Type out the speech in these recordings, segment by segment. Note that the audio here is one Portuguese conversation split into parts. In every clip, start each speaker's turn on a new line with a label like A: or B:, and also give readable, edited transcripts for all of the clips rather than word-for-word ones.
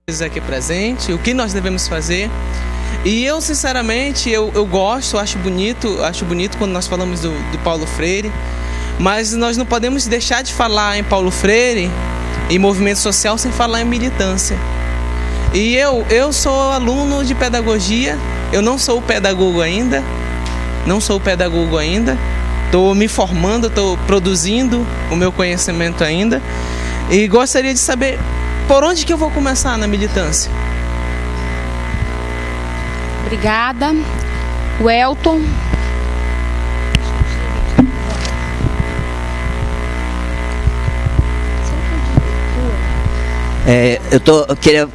A: aqui presente, o que nós devemos fazer. E eu, sinceramente, eu gosto, acho bonito quando nós falamos do Paulo Freire, mas nós não podemos deixar de falar em Paulo Freire, em movimento social, sem falar em militância. E eu sou aluno de pedagogia, eu não sou pedagogo ainda, estou me formando, estou produzindo o meu conhecimento ainda, e gostaria de saber por onde que eu vou começar na militância.
B: Obrigada. Welton.
C: Eu queria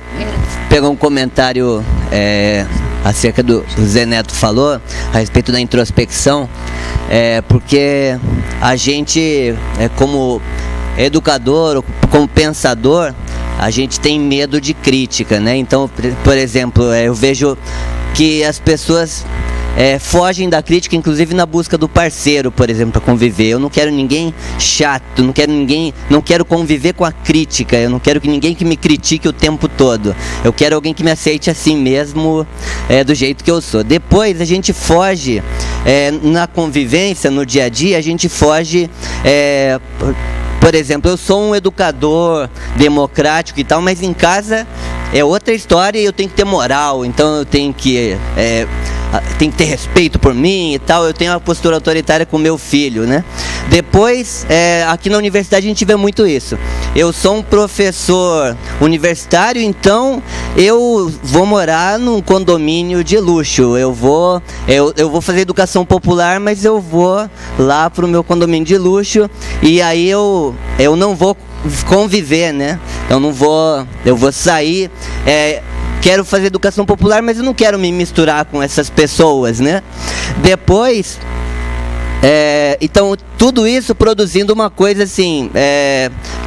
C: pegar um comentário acerca do Zé Neto falou, a respeito da introspecção, porque a gente, como educador, como pensador, a gente tem medo de crítica, né? Então, por exemplo, eu vejo que as pessoas fogem da crítica, inclusive na busca do parceiro, por exemplo, para conviver. Eu não quero ninguém chato, não quero conviver com a crítica, eu não quero que ninguém que me critique o tempo todo. Eu quero alguém que me aceite assim mesmo, do jeito que eu sou. Depois a gente foge, na convivência, no dia a dia, a gente foge... Por exemplo, eu sou um educador democrático e tal, mas em casa é outra história e eu tenho que ter moral, então eu tenho que ter respeito por mim e tal, eu tenho uma postura autoritária com meu filho, né? Depois, aqui na universidade a gente vê muito isso. Eu sou um professor universitário, então eu vou morar num condomínio de luxo. Eu vou fazer educação popular, mas eu vou lá pro meu condomínio de luxo e aí eu não vou conviver, né? Eu vou sair, quero fazer educação popular, mas eu não quero me misturar com essas pessoas, né? Depois, então, tudo isso produzindo uma coisa assim,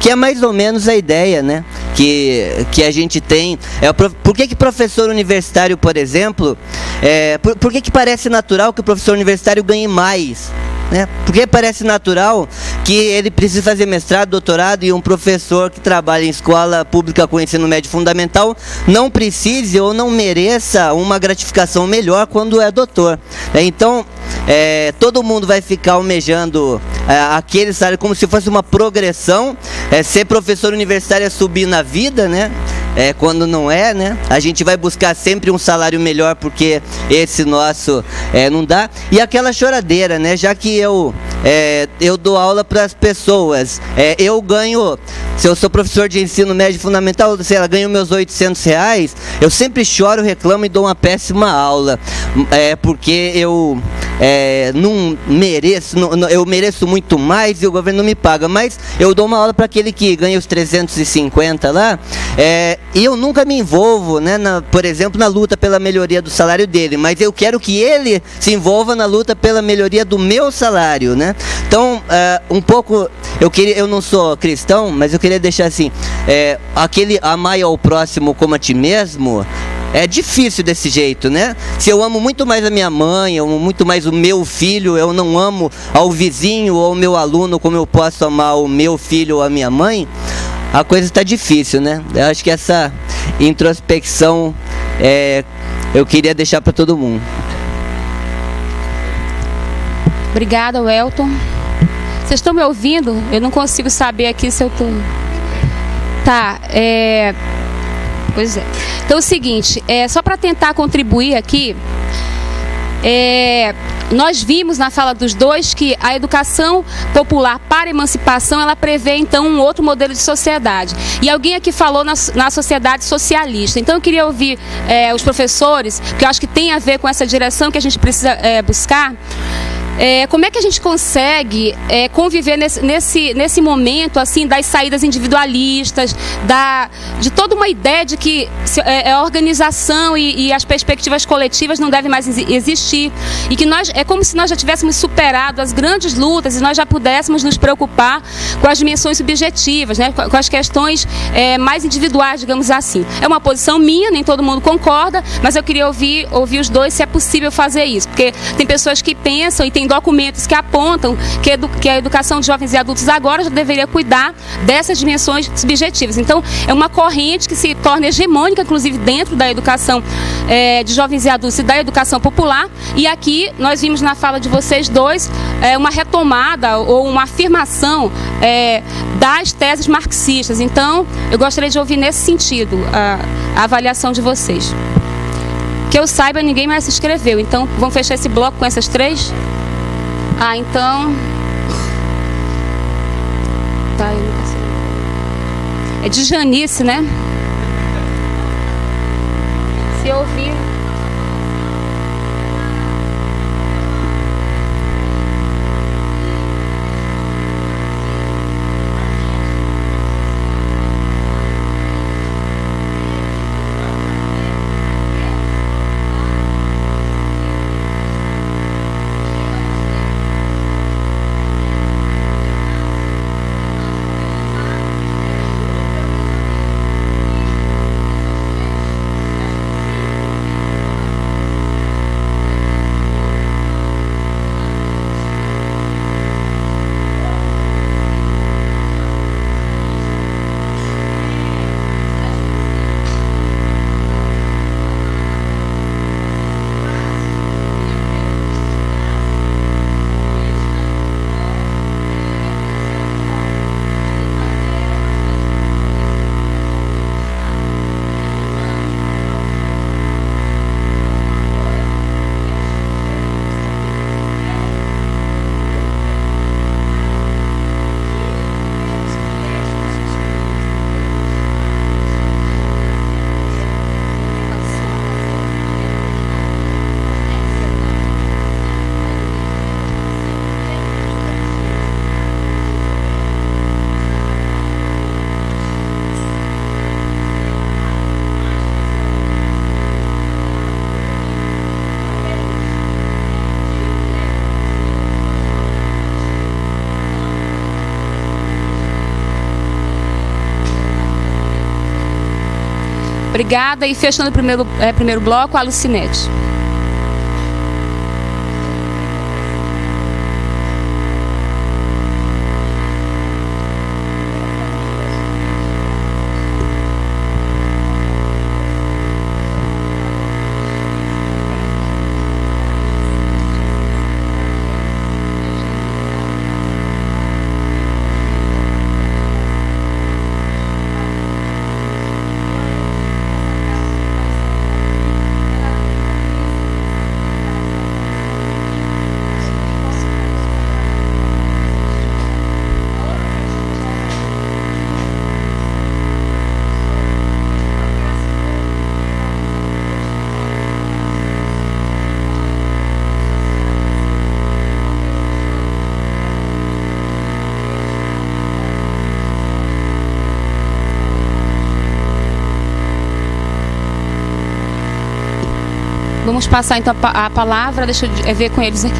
C: que é mais ou menos a ideia, né? Que a gente tem. Por que professor universitário, por exemplo, por que parece natural que o professor universitário ganhe mais? Né? Porque parece natural que ele precisa fazer mestrado, doutorado, e um professor que trabalha em escola pública com ensino médio fundamental não precise ou não mereça uma gratificação melhor quando é doutor. Então, todo mundo vai ficar almejando aquele salário como se fosse uma progressão. Ser professor universitário é subir na vida, né? Quando não é, né? A gente vai buscar sempre um salário melhor porque esse nosso não dá. E aquela choradeira, né? Já que eu dou aula para as pessoas, eu ganho, se eu sou professor de ensino médio fundamental, sei lá, ganho meus R$800, eu sempre choro, reclamo e dou uma péssima aula, porque eu não mereço, eu mereço muito mais e o governo não me paga, mas eu dou uma aula para aquele que ganha os 350 lá, e eu nunca me envolvo, né, por exemplo, na luta pela melhoria do salário dele, mas eu quero que ele se envolva na luta pela melhoria do meu salário, né? Então, um pouco, eu não sou cristão, mas eu queria deixar assim, amai ao próximo como a ti mesmo. É difícil desse jeito, né? Se eu amo muito mais a minha mãe, eu amo muito mais o meu filho, eu não amo ao vizinho ou ao meu aluno como eu posso amar o meu filho ou a minha mãe, a coisa está difícil, né? Eu acho que essa introspecção eu queria deixar para todo mundo.
B: Obrigada, Welton. Vocês estão me ouvindo? Eu não consigo saber aqui se eu estou... Tá, Pois é. Então é o seguinte, só para tentar contribuir aqui, nós vimos na fala dos dois que a educação popular para a emancipação, ela prevê então um outro modelo de sociedade. E alguém aqui falou na sociedade socialista. Então eu queria ouvir os professores, porque eu acho que tem a ver com essa direção que a gente precisa buscar. Como é que a gente consegue conviver nesse momento assim das saídas individualistas, de toda uma ideia de que a organização e as perspectivas coletivas não devem mais existir, e que é como se nós já tivéssemos superado as grandes lutas e nós já pudéssemos nos preocupar com as dimensões subjetivas, né, com as questões mais individuais, digamos assim. É uma posição minha, nem todo mundo concorda, mas eu queria ouvir os dois se é possível fazer isso, porque tem pessoas que pensam e tem tem documentos que apontam que a educação de jovens e adultos agora já deveria cuidar dessas dimensões subjetivas. Então, é uma corrente que se torna hegemônica, inclusive dentro da educação de jovens e adultos e da educação popular. E aqui nós vimos na fala de vocês dois uma retomada ou uma afirmação das teses marxistas. Então, eu gostaria de ouvir nesse sentido a avaliação de vocês. Que eu saiba, ninguém mais se inscreveu. Então, vamos fechar esse bloco com essas três? Então... Tá, eu nunca sei. É de Janice, né? Se ouvir... Obrigada. E fechando o primeiro bloco, a Lucinete. Vamos passar então a palavra, deixa eu ver com eles aqui.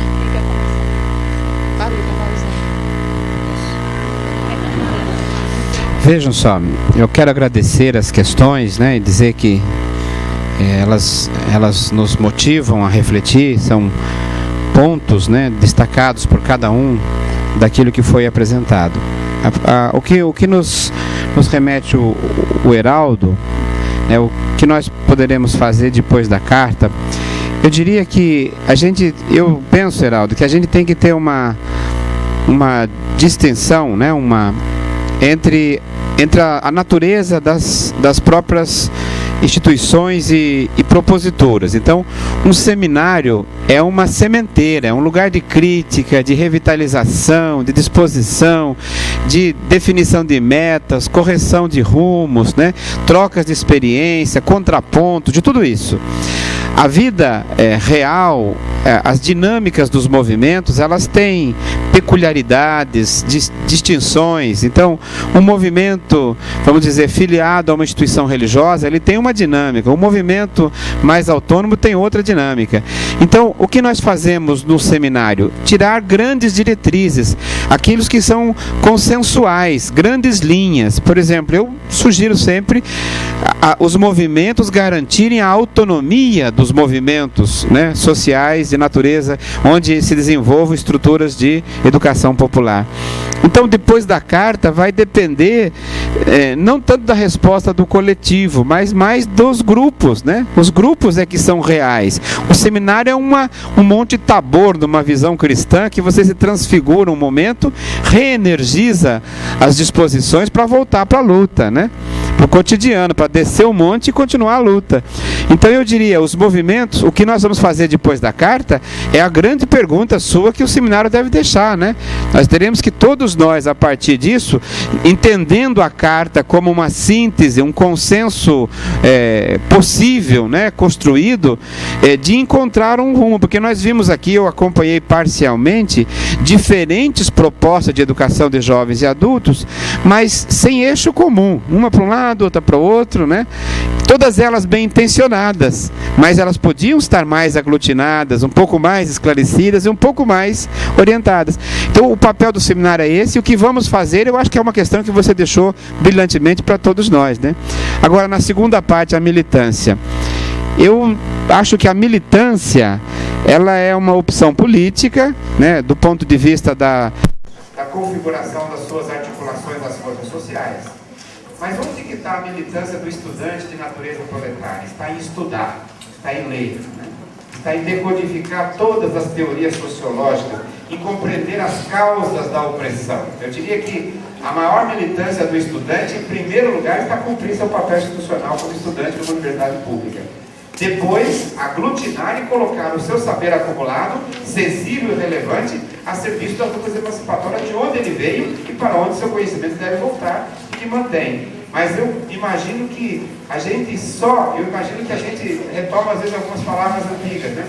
D: Vejam só, eu quero agradecer as questões, né, e dizer que elas nos motivam a refletir, são pontos, né, destacados por cada um daquilo que foi apresentado. O que nos remete o Heraldo, né, o que nós poderemos fazer depois da carta, eu diria que eu penso, Heraldo, que a gente tem que ter uma distinção, né, entre a natureza das próprias instituições e propositoras. Então, um seminário é uma sementeira, é um lugar de crítica, de revitalização, de disposição, de definição de metas, correção de rumos, né? Trocas de experiência, contraponto, de tudo isso. A vida real, as dinâmicas dos movimentos, elas têm peculiaridades, distinções. Então, um movimento, vamos dizer, filiado a uma instituição religiosa, ele tem uma dinâmica. Um movimento mais autônomo tem outra dinâmica. Então, o que nós fazemos no seminário? Tirar grandes diretrizes, aqueles que são consensuais, grandes linhas. Por exemplo, eu sugiro sempre os movimentos garantirem a autonomia dos movimentos, né, sociais de natureza, onde se desenvolvam estruturas de educação popular. Então, depois da carta, vai depender não tanto da resposta do coletivo, mas mais dos grupos, né? Os grupos é que são reais. O seminário é um monte Tabor, numa visão cristã, que você se transfigura um momento, reenergiza as disposições para voltar para a luta, né? Para o cotidiano, para descer o monte e continuar a luta. Então eu diria, os movimentos, o que nós vamos fazer depois da carta, é a grande pergunta sua que o seminário deve deixar, né? Nós teremos que todos nós, a partir disso, entendendo a carta como uma síntese, um consenso possível, né, construído, de encontrar um rumo, porque nós vimos aqui, eu acompanhei parcialmente, diferentes propostas de educação de jovens e adultos, mas sem eixo comum, uma para um lado, outra para o outro, né? Todas elas bem intencionadas, mas elas podiam estar mais aglutinadas, um pouco mais esclarecidas e um pouco mais orientadas. Então o papel do seminário é esse, e o que vamos fazer, eu acho que é uma questão que você deixou brilhantemente para todos nós, né? Agora, na segunda parte, a militância. Eu acho que a militância, ela é uma opção política, né, do ponto de vista da configuração das suas articulações das forças sociais. Mas onde que está a militância do estudante de natureza proletária? Está em estudar, está em ler, né? Está em decodificar todas as teorias sociológicas, em compreender as causas da opressão. Eu diria que a maior militância do estudante, em primeiro lugar, está a cumprir seu papel institucional como estudante de uma universidade pública. Depois, aglutinar e colocar o seu saber acumulado, sensível e relevante, a serviço das lutas emancipatórias de onde ele veio e para onde seu conhecimento deve voltar e que mantém. Mas eu imagino que a gente retoma às vezes algumas palavras antigas, né?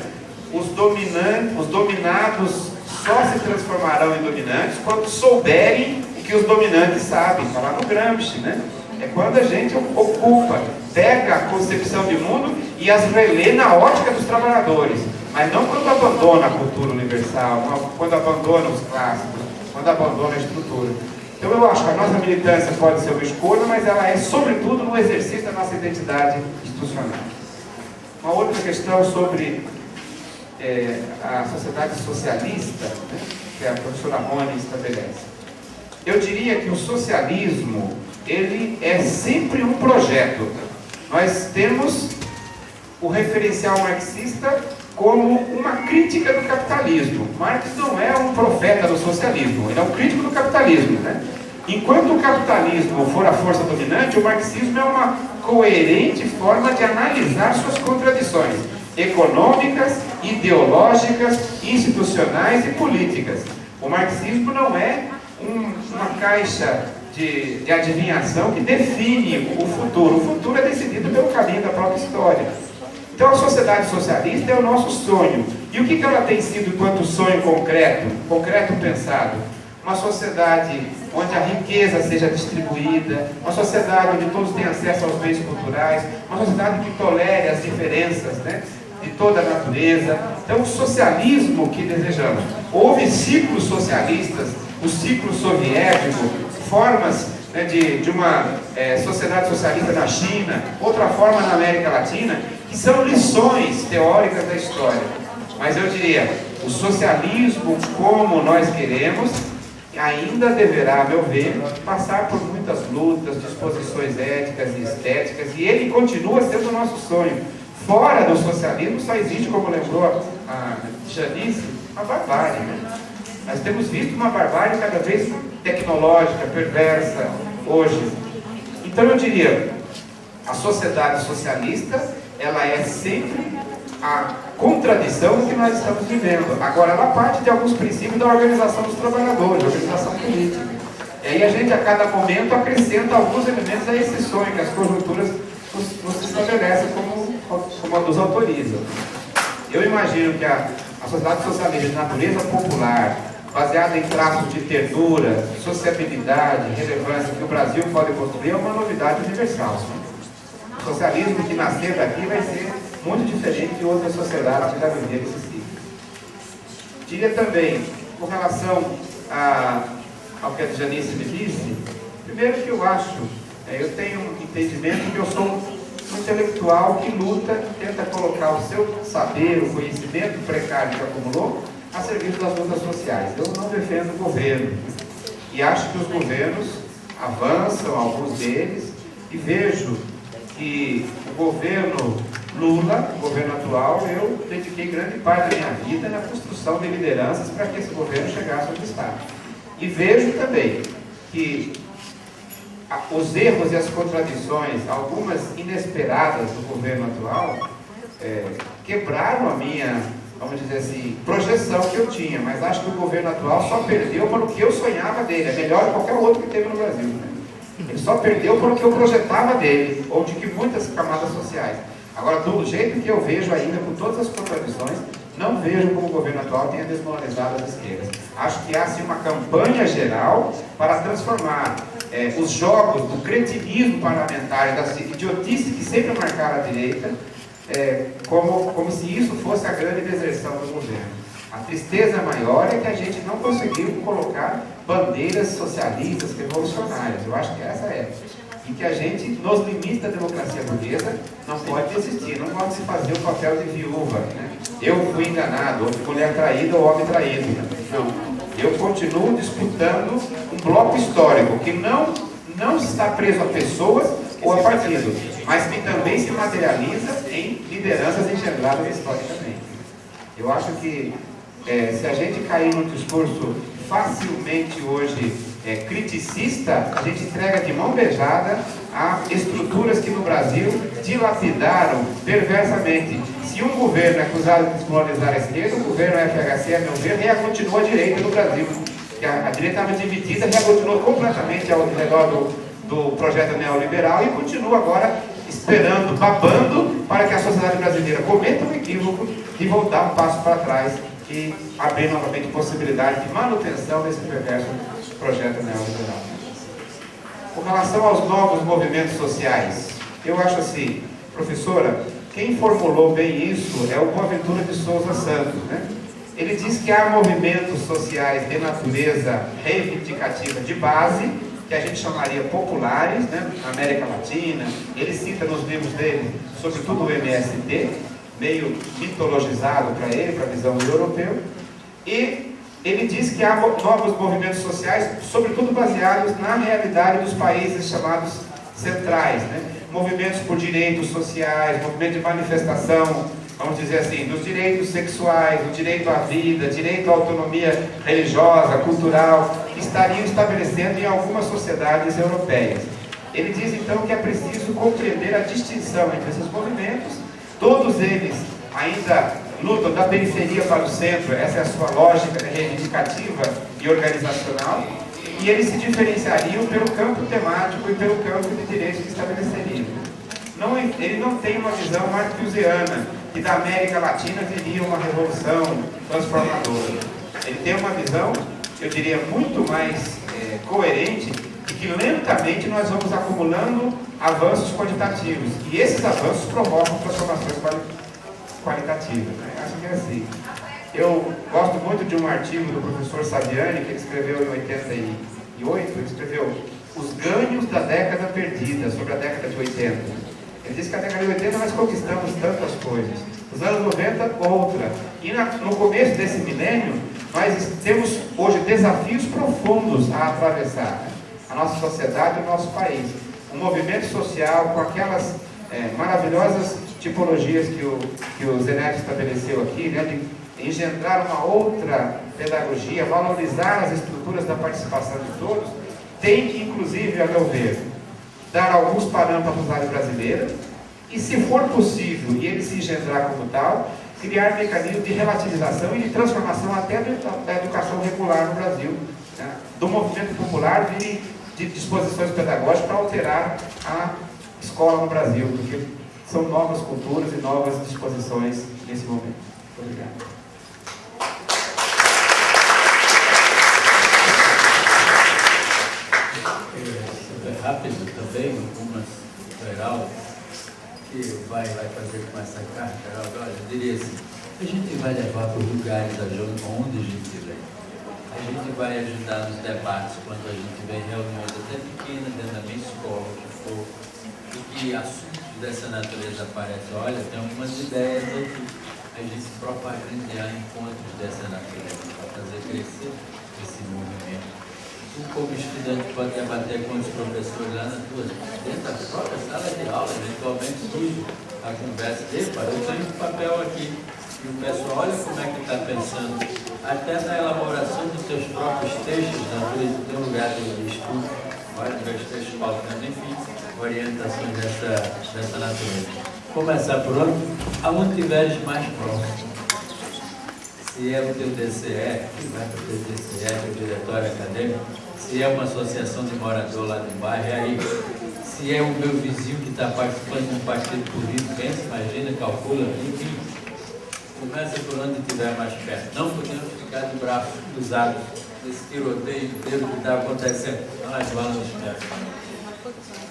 D: Os dominados só se transformarão em dominantes quando souberem o que os dominantes sabem. Está lá no Gramsci, né? É quando a gente ocupa, pega a concepção de mundo e as relê na ótica dos trabalhadores, mas não quando abandona a cultura universal, quando abandona os clássicos, quando abandona a estrutura. Então eu acho que a nossa militância pode ser uma escolha, mas ela é sobretudo no exercício da nossa identidade institucional. Uma outra questão sobre a sociedade socialista, né, que a professora Rony estabelece. Eu diria que o socialismo, ele é sempre um projeto. Nós temos o referencial marxista como uma crítica do capitalismo. Marx não é um profeta do socialismo, ele é um crítico do capitalismo, né? Enquanto o capitalismo for a força dominante, o marxismo é uma coerente forma de analisar suas contradições econômicas, ideológicas, institucionais e políticas. O marxismo não é uma caixa de adivinhação que define o futuro. O futuro é decidido pelo caminho da própria história. Então a sociedade socialista é o nosso sonho. E o que ela tem sido enquanto sonho concreto pensado? Uma sociedade onde a riqueza seja distribuída, uma sociedade onde todos tenham acesso aos bens culturais, uma sociedade que tolere as diferenças, né, de toda a natureza. Então o socialismo que desejamos. Houve ciclos socialistas, o ciclo soviético, formas, né, de uma sociedade socialista na China, outra forma na América Latina, que são lições teóricas da história. Mas eu diria, o socialismo como nós queremos ainda deverá, a meu ver, passar por muitas lutas, disposições éticas e estéticas, e ele continua sendo o nosso sonho. Fora do socialismo só existe, como lembrou a Janice, a barbárie, né? Nós temos visto uma barbárie cada vez tecnológica, perversa, hoje. Então eu diria, a sociedade socialista, ela é sempre a contradição que nós estamos vivendo. Agora, ela parte de alguns princípios da organização dos trabalhadores, da organização política. E aí a gente, a cada momento, acrescenta alguns elementos a esse sonho que as conjunturas nos estabelecem como nos autorizam. Eu imagino que a sociedade socialista de natureza popular, baseada em traços de ternura, sociabilidade, relevância que o Brasil pode construir, é uma novidade universal. O socialismo que nascer daqui vai ser muito diferente de outras sociedades que já viveram esse ciclo. Diria também, com relação ao que a Janice me disse, primeiro que eu acho, eu tenho um entendimento que eu sou muito intelectual que luta e tenta colocar o seu saber, o conhecimento precário que acumulou, a serviço das lutas sociais. Eu não defendo o governo. E acho que os governos avançam, alguns deles, e vejo que o governo Lula, o governo atual, eu dediquei grande parte da minha vida na construção de lideranças para que esse governo chegasse onde está. E vejo também que os erros e as contradições, algumas inesperadas do governo atual, quebraram a minha, vamos dizer assim, projeção que eu tinha, mas acho que o governo atual só perdeu para o que eu sonhava dele, é melhor que qualquer outro que teve no Brasil, né? Ele só perdeu por o que eu projetava dele, ou de que muitas camadas sociais. Agora, do jeito que eu vejo ainda, com todas as contradições, não vejo como o governo atual tenha desmoralizado as esquerdas. Acho que há, sim, uma campanha geral para transformar os jogos do cretinismo parlamentar e da idiotice que sempre marcaram a direita, como se isso fosse a grande deserção do governo. A tristeza maior é que a gente não conseguiu colocar bandeiras socialistas, revolucionárias. Eu acho que essa é. E que a gente, nos limites da democracia burguesa, não pode desistir, não pode se fazer o papel de viúva, né? Eu fui enganado, ou mulher traída ou homem traído. Né? Não. Eu continuo disputando um bloco histórico que não está preso a pessoas ou a partidos, mas que também se materializa em lideranças engendradas historicamente. Eu acho que se a gente cair num discurso facilmente hoje criticista, a gente entrega de mão beijada a estruturas que no Brasil dilapidaram perversamente. Se um governo é acusado de desmoralizar a esquerda, o governo FHC, a meu ver, reacontinuou a direita no Brasil. A direita estava dividida, reacontinuou completamente ao redor do projeto neoliberal e continua agora esperando, babando, para que a sociedade brasileira cometa o equívoco de voltar um passo para trás e abrir novamente possibilidade de manutenção desse perverso projeto neoliberal. Com relação aos novos movimentos sociais, eu acho assim, professora, quem formulou bem isso é o Boaventura de Souza Santos, né? Ele diz que há movimentos sociais de natureza reivindicativa de base, que a gente chamaria populares, né? Na América Latina. Ele cita nos livros dele, sobretudo o MST, meio mitologizado para ele, para a visão do europeu, e ele diz que há novos movimentos sociais, sobretudo baseados na realidade dos países chamados centrais, né? Movimentos por direitos sociais, movimento de manifestação, vamos dizer assim, dos direitos sexuais, do direito à vida, direito à autonomia religiosa, cultural, que estariam estabelecendo em algumas sociedades europeias. Ele diz então que é preciso compreender a distinção entre esses movimentos. Todos eles ainda lutam da periferia para o centro, essa é a sua lógica reivindicativa e organizacional, e eles se diferenciariam pelo campo temático e pelo campo de direitos que estabeleceriam. Ele não tem uma visão marcusiana, que da América Latina viria uma revolução transformadora. Ele tem uma visão, eu diria, muito mais coerente, de que lentamente nós vamos acumulando avanços quantitativos, e esses avanços provocam transformações qualitativas, né? Acho que é assim. Eu gosto muito de um artigo do professor Saviani, que ele escreveu em 88, ele escreveu Os Ganhos da Década Perdida, sobre a década de 80. Ele diz que a década de 80 nós conquistamos tantas coisas, os anos 90 outra, e no começo desse milênio nós temos hoje desafios profundos a atravessar, né? A nossa sociedade e o nosso país. Um movimento social com aquelas maravilhosas tipologias que o Zé Neto estabeleceu aqui, né, de engendrar uma outra pedagogia, valorizar as estruturas da participação de todos, tem que, inclusive, a meu ver, dar alguns parâmetros à sociedade brasileira e, se for possível, e ele se engendrar como tal, criar mecanismos de relativização e de transformação até da educação regular no Brasil, né, do movimento popular de disposições pedagógicas para alterar a escola no Brasil, porque são novas culturas e novas disposições nesse momento. Muito obrigado.
E: Rápido também, algumas geral que vai fazer com essa carta. Agora, eu diria assim, a gente vai levar para os lugares onde a gente vem. A gente vai ajudar nos debates quando a gente vem em reuniões até pequenas dentro da minha escola, que for, e que assuntos dessa natureza aparecem. Olha, tem algumas ideias aqui. A gente propagandear encontros dessa natureza para fazer crescer esse movimento. Tu, como estudante, pode debater com os professores lá dentro da própria sala de aula, eventualmente surge a conversa. Epa, eu tenho um papel aqui. E o pessoal, olha como é que está pensando. Até na elaboração dos teus próprios textos, no teu lugar de estudo, olha, meus textos pautando, enfim, orientações dessa natureza. Começar por onde? Aonde tiveres mais próximo. Se é o teu DCE, que vai para o teu DCE, teu diretório acadêmico. Se é uma associação de morador lá do bairro, é aí. Se é o meu vizinho que está participando de um partido político, pensa, imagina, calcula, enfim. Começa por onde estiver mais perto. Não podemos ficar de braços cruzados nesse tiroteio inteiro que está acontecendo. Nós vamos perto.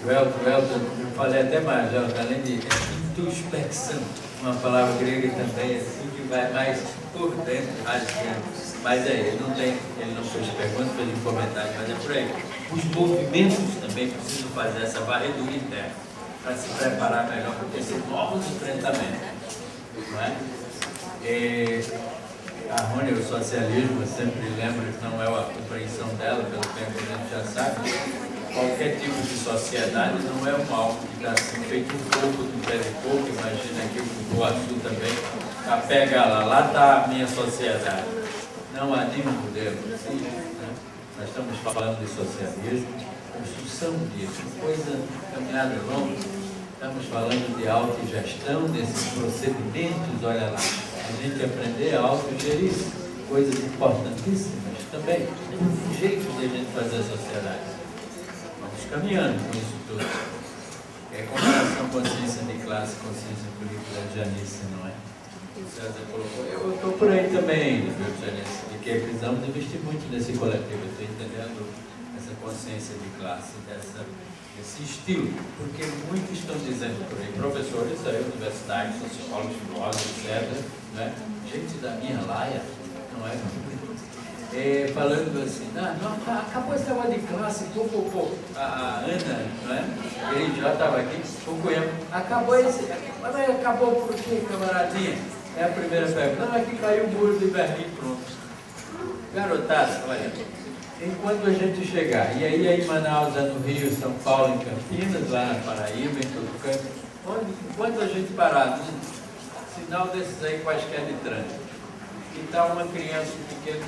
E: O Elton, eu falei até mais, além de introspecção, uma palavra grega também, assim, que vai mais por dentro, rasgando. Mas ele não fez pergunta, fez um comentário, mas é por aí. Os movimentos também precisam fazer essa varredura interna para se preparar melhor para esses novos enfrentamentos. Não é? A Rony, o socialismo, eu sempre lembro que não é a compreensão dela, pelo tempo que a gente já sabe. Qualquer tipo de sociedade não é um mal que está assim, feito um pouco do pé de coco, imagina aqui o Cupuaçu também, pega lá está a minha sociedade. Não há nenhum modelo assim, né? Nós estamos falando de socialismo, construção disso, coisa caminhada longa, estamos falando de autogestão desses procedimentos, olha lá, a gente aprender a autogerir, coisas importantíssimas também, um jeito de a gente fazer a sociedade. Caminhando com isso tudo. Comparação consciência de classe, consciência política da Janice, não é? O César colocou, eu estou por aí também, viu, Janice, de que precisamos investir muito nesse coletivo. Eu estou entendendo essa consciência de classe, desse estilo, porque muitos estão dizendo por aí, professores da universidade, sociólogos, filósofos, etc., né? Gente da minha laia, não é? Falando assim, não, acabou esse negócio de classe, a Ana, não é? Ele já estava aqui, acabou esse, mas acabou por quê, camaradinha? É a primeira pergunta. Não, é que caiu o muro de Berlim, pronto. Garotada, olha, enquanto a gente chegar, e aí em Manaus, no Rio, São Paulo, em Campinas, lá na Paraíba, em todo canto, enquanto a gente parar, sinal desses aí quaisquer de trânsito, e está uma criança pequena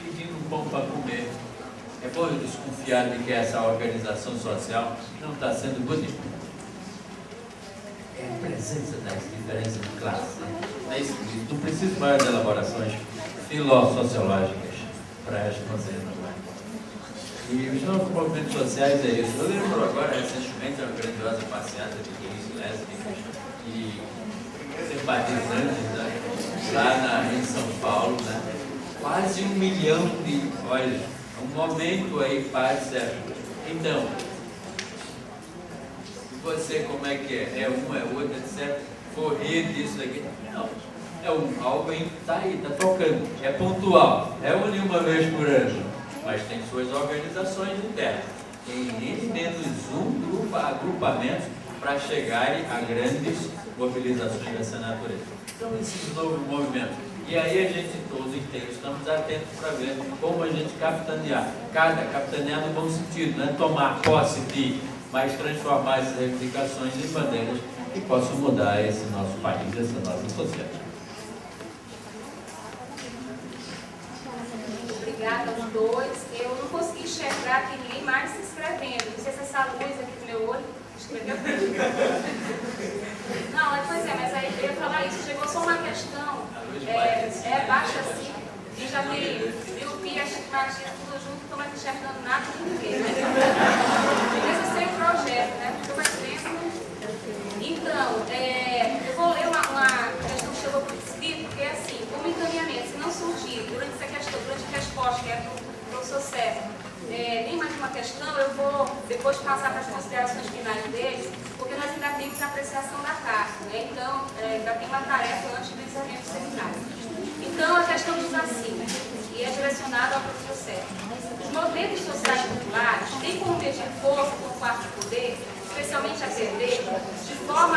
E: pedindo um pão para comer. É bom eu desconfiar de que essa organização social não está sendo bonita. É a presença das diferenças de classe. Né? Não preciso mais de elaborações filosociológicas para responder, não é? E os novos movimentos sociais é isso. Eu lembro agora, recentemente, uma grandiosa passeata de gays, lésbicas e simpatizantes, né? Lá em São Paulo, né? Quase 1 milhão de, olha, um momento aí, Padre Sérgio. Então, você como é que é? É um, é outro, etc. Correr disso aqui? Não. É algo que está aí, está tocando. É pontual. É uma vez por ano. Mas tem suas organizações internas. Tem menos um agrupamentos para chegarem a grandes mobilizações dessa natureza. Então, esses novos movimentos. E aí a gente todos inteiros estamos atentos para ver como a gente capitanear. Capitanear no bom sentido, não é tomar posse de, mas transformar essas reivindicações em bandeiras que possam mudar esse nosso país, essa nossa sociedade.
B: Obrigada aos dois. Eu não consegui enxergar aqui ninguém mais se inscrevendo. Não sei se essa luz aqui do meu olho escreveu. Não, pois é, mas aí eu ia falar isso. Chegou só uma questão. Baixa assim. E já tem miopia, astigmatismo, tudo junto, não vai enxergando nada de ninguém. Precisa ser um projeto, né? Porque vai vendo. Então, eu vou ler uma questão que chegou por escrito, porque é assim, como encaminhamento, se não surgir durante essa questão, durante a resposta, que é do professor Sérgio, nem mais uma questão, eu vou depois passar para as considerações finais deles, porque nós ainda temos a apreciação da carta, né? Então, ainda tem uma tarefa antes do exame do seminário. Então, a questão diz assim, e é direcionada ao professor Sérgio. Os movimentos sociais populares têm como medir força por parte do poder, especialmente a TV, de forma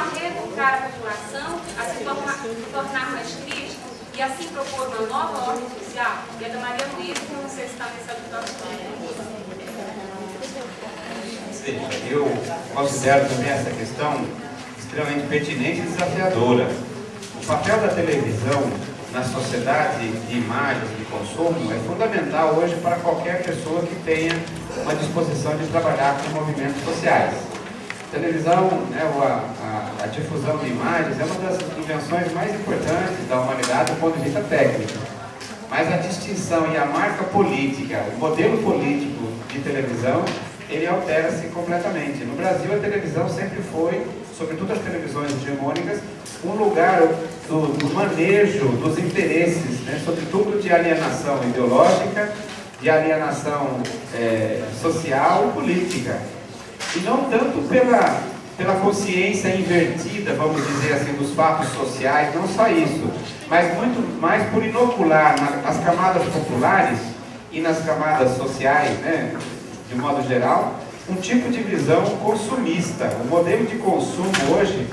B: educar a população a se tornar mais crítica e assim propor uma nova ordem social? E a da Maria Luísa, que não sei se está nesse auditório.
D: Sim, eu considero também essa questão extremamente pertinente e desafiadora. O papel da televisão na sociedade de imagens de consumo é fundamental hoje para qualquer pessoa que tenha uma disposição de trabalhar com movimentos sociais. A televisão, né, a difusão de imagens é uma das invenções mais importantes da humanidade do ponto de vista técnico. Mas a distinção e a marca política, o modelo político de televisão, ele altera-se completamente. No Brasil, a televisão sempre foi, sobretudo as televisões hegemônicas, um lugar do manejo dos interesses, né, sobretudo de alienação ideológica, de alienação social e política. E não tanto pela consciência invertida, vamos dizer assim, dos fatos sociais, não só isso, mas muito mais por inocular nas camadas populares e nas camadas sociais, né, de modo geral, um tipo de visão consumista. O modelo de consumo hoje,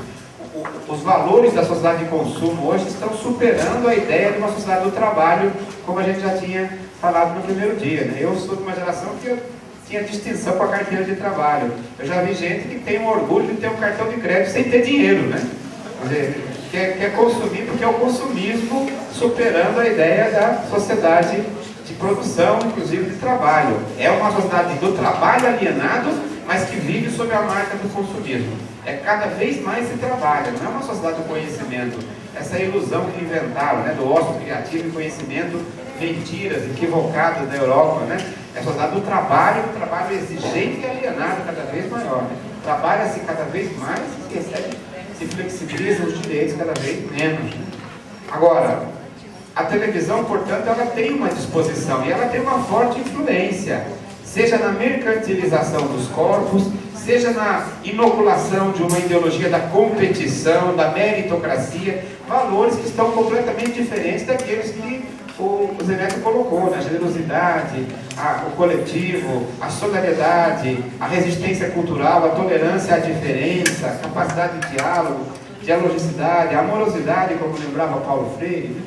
D: os valores da sociedade de consumo hoje estão superando a ideia de uma sociedade do trabalho, como a gente já tinha falado no primeiro dia, né? Eu sou de uma geração que tinha distinção com a carteira de trabalho. Eu já vi gente que tem um orgulho de ter um cartão de crédito sem ter dinheiro, né? Quer dizer, quer consumir porque é o consumismo superando a ideia da sociedade de produção, inclusive de trabalho. É uma sociedade do trabalho alienado, mas que vive sob a marca do consumismo. É cada vez mais se trabalha, não é uma sociedade do conhecimento. Essa ilusão que inventaram, né, do ócio criativo e conhecimento, mentiras equivocadas da Europa, né? É a sociedade do trabalho exigente e alienado cada vez maior. Né? Trabalha-se cada vez mais e se flexibiliza os direitos cada vez menos. Né? Agora, a televisão, portanto, ela tem uma disposição e ela tem uma forte influência, seja na mercantilização dos corpos, seja na inoculação de uma ideologia da competição, da meritocracia, valores que estão completamente diferentes daqueles que o Zé Neto colocou, né? A generosidade, o coletivo, a solidariedade, a resistência cultural, a tolerância à diferença, a capacidade de diálogo, dialogicidade, a amorosidade, como lembrava Paulo Freire, né?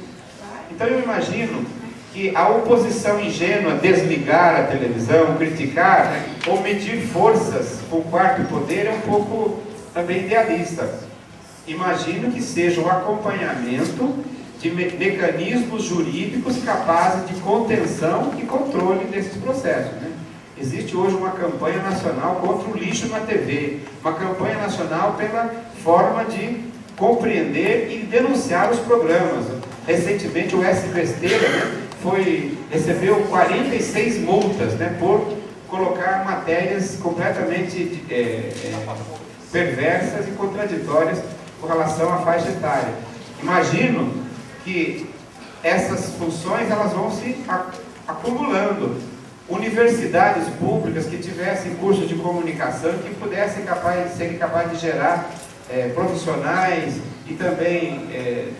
D: Então eu imagino que a oposição ingênua, desligar a televisão, criticar, né, ou medir forças com o quarto poder é um pouco também idealista. Imagino que seja um acompanhamento de mecanismos jurídicos capazes de contenção e controle desses processos. Né? Existe hoje uma campanha nacional contra o lixo na TV, uma campanha nacional pela forma de compreender e denunciar os programas. Recentemente o S Besteira, né, recebeu 46 multas, né, por colocar matérias completamente perversas e contraditórias com relação à faixa etária. Imagino que essas funções elas vão se acumulando. Universidades públicas que tivessem cursos de comunicação que pudessem serem capazes de gerar profissionais e também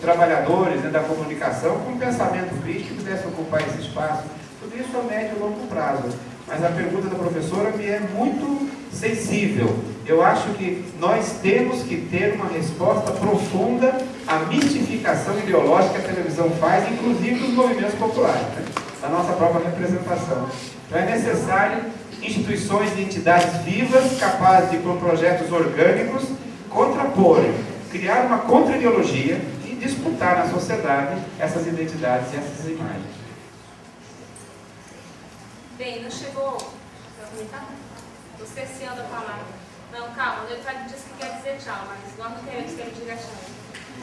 D: trabalhadores, né, da comunicação com pensamento crítico que pudessem ocupar esse espaço. Tudo isso a médio e longo prazo. Mas a pergunta da professora me é muito sensível. Eu acho que nós temos que ter uma resposta profunda à mistificação ideológica que a televisão faz, inclusive dos movimentos populares, né, da nossa própria representação. Então é necessário instituições e entidades vivas, capazes de, com projetos orgânicos, contraporem, criar uma contra-ideologia e disputar na sociedade essas identidades e essas imagens.
B: Bem, não chegou... Quer comentar? Estou cerceando a palavra. Não, calma, o Neutralidade disse que quer dizer tchau, mas nós não queremos ter direção.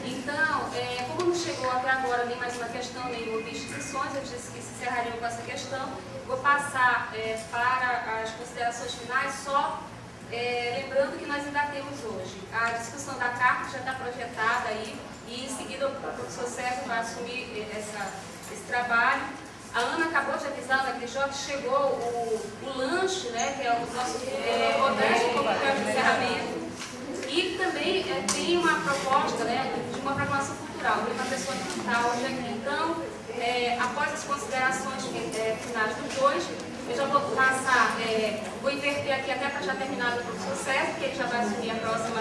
B: Então, como não chegou até agora nem mais uma questão, nem houve instituições, eu disse que se encerrariam com essa questão. Vou passar para as considerações finais, só lembrando que nós ainda temos hoje a discussão da carta, já está projetada aí, e em seguida o professor César vai assumir esse trabalho. A Ana acabou de avisar na QJ que chegou o lanche, né, que é o nosso modesto como de encerramento. E também tem uma proposta, né, de uma programação cultural, tem uma pessoa que está hoje aqui. Então, após as considerações finais dos dois, eu já vou passar, vou inverter aqui até para já terminar o professor César, que ele já vai assumir a próxima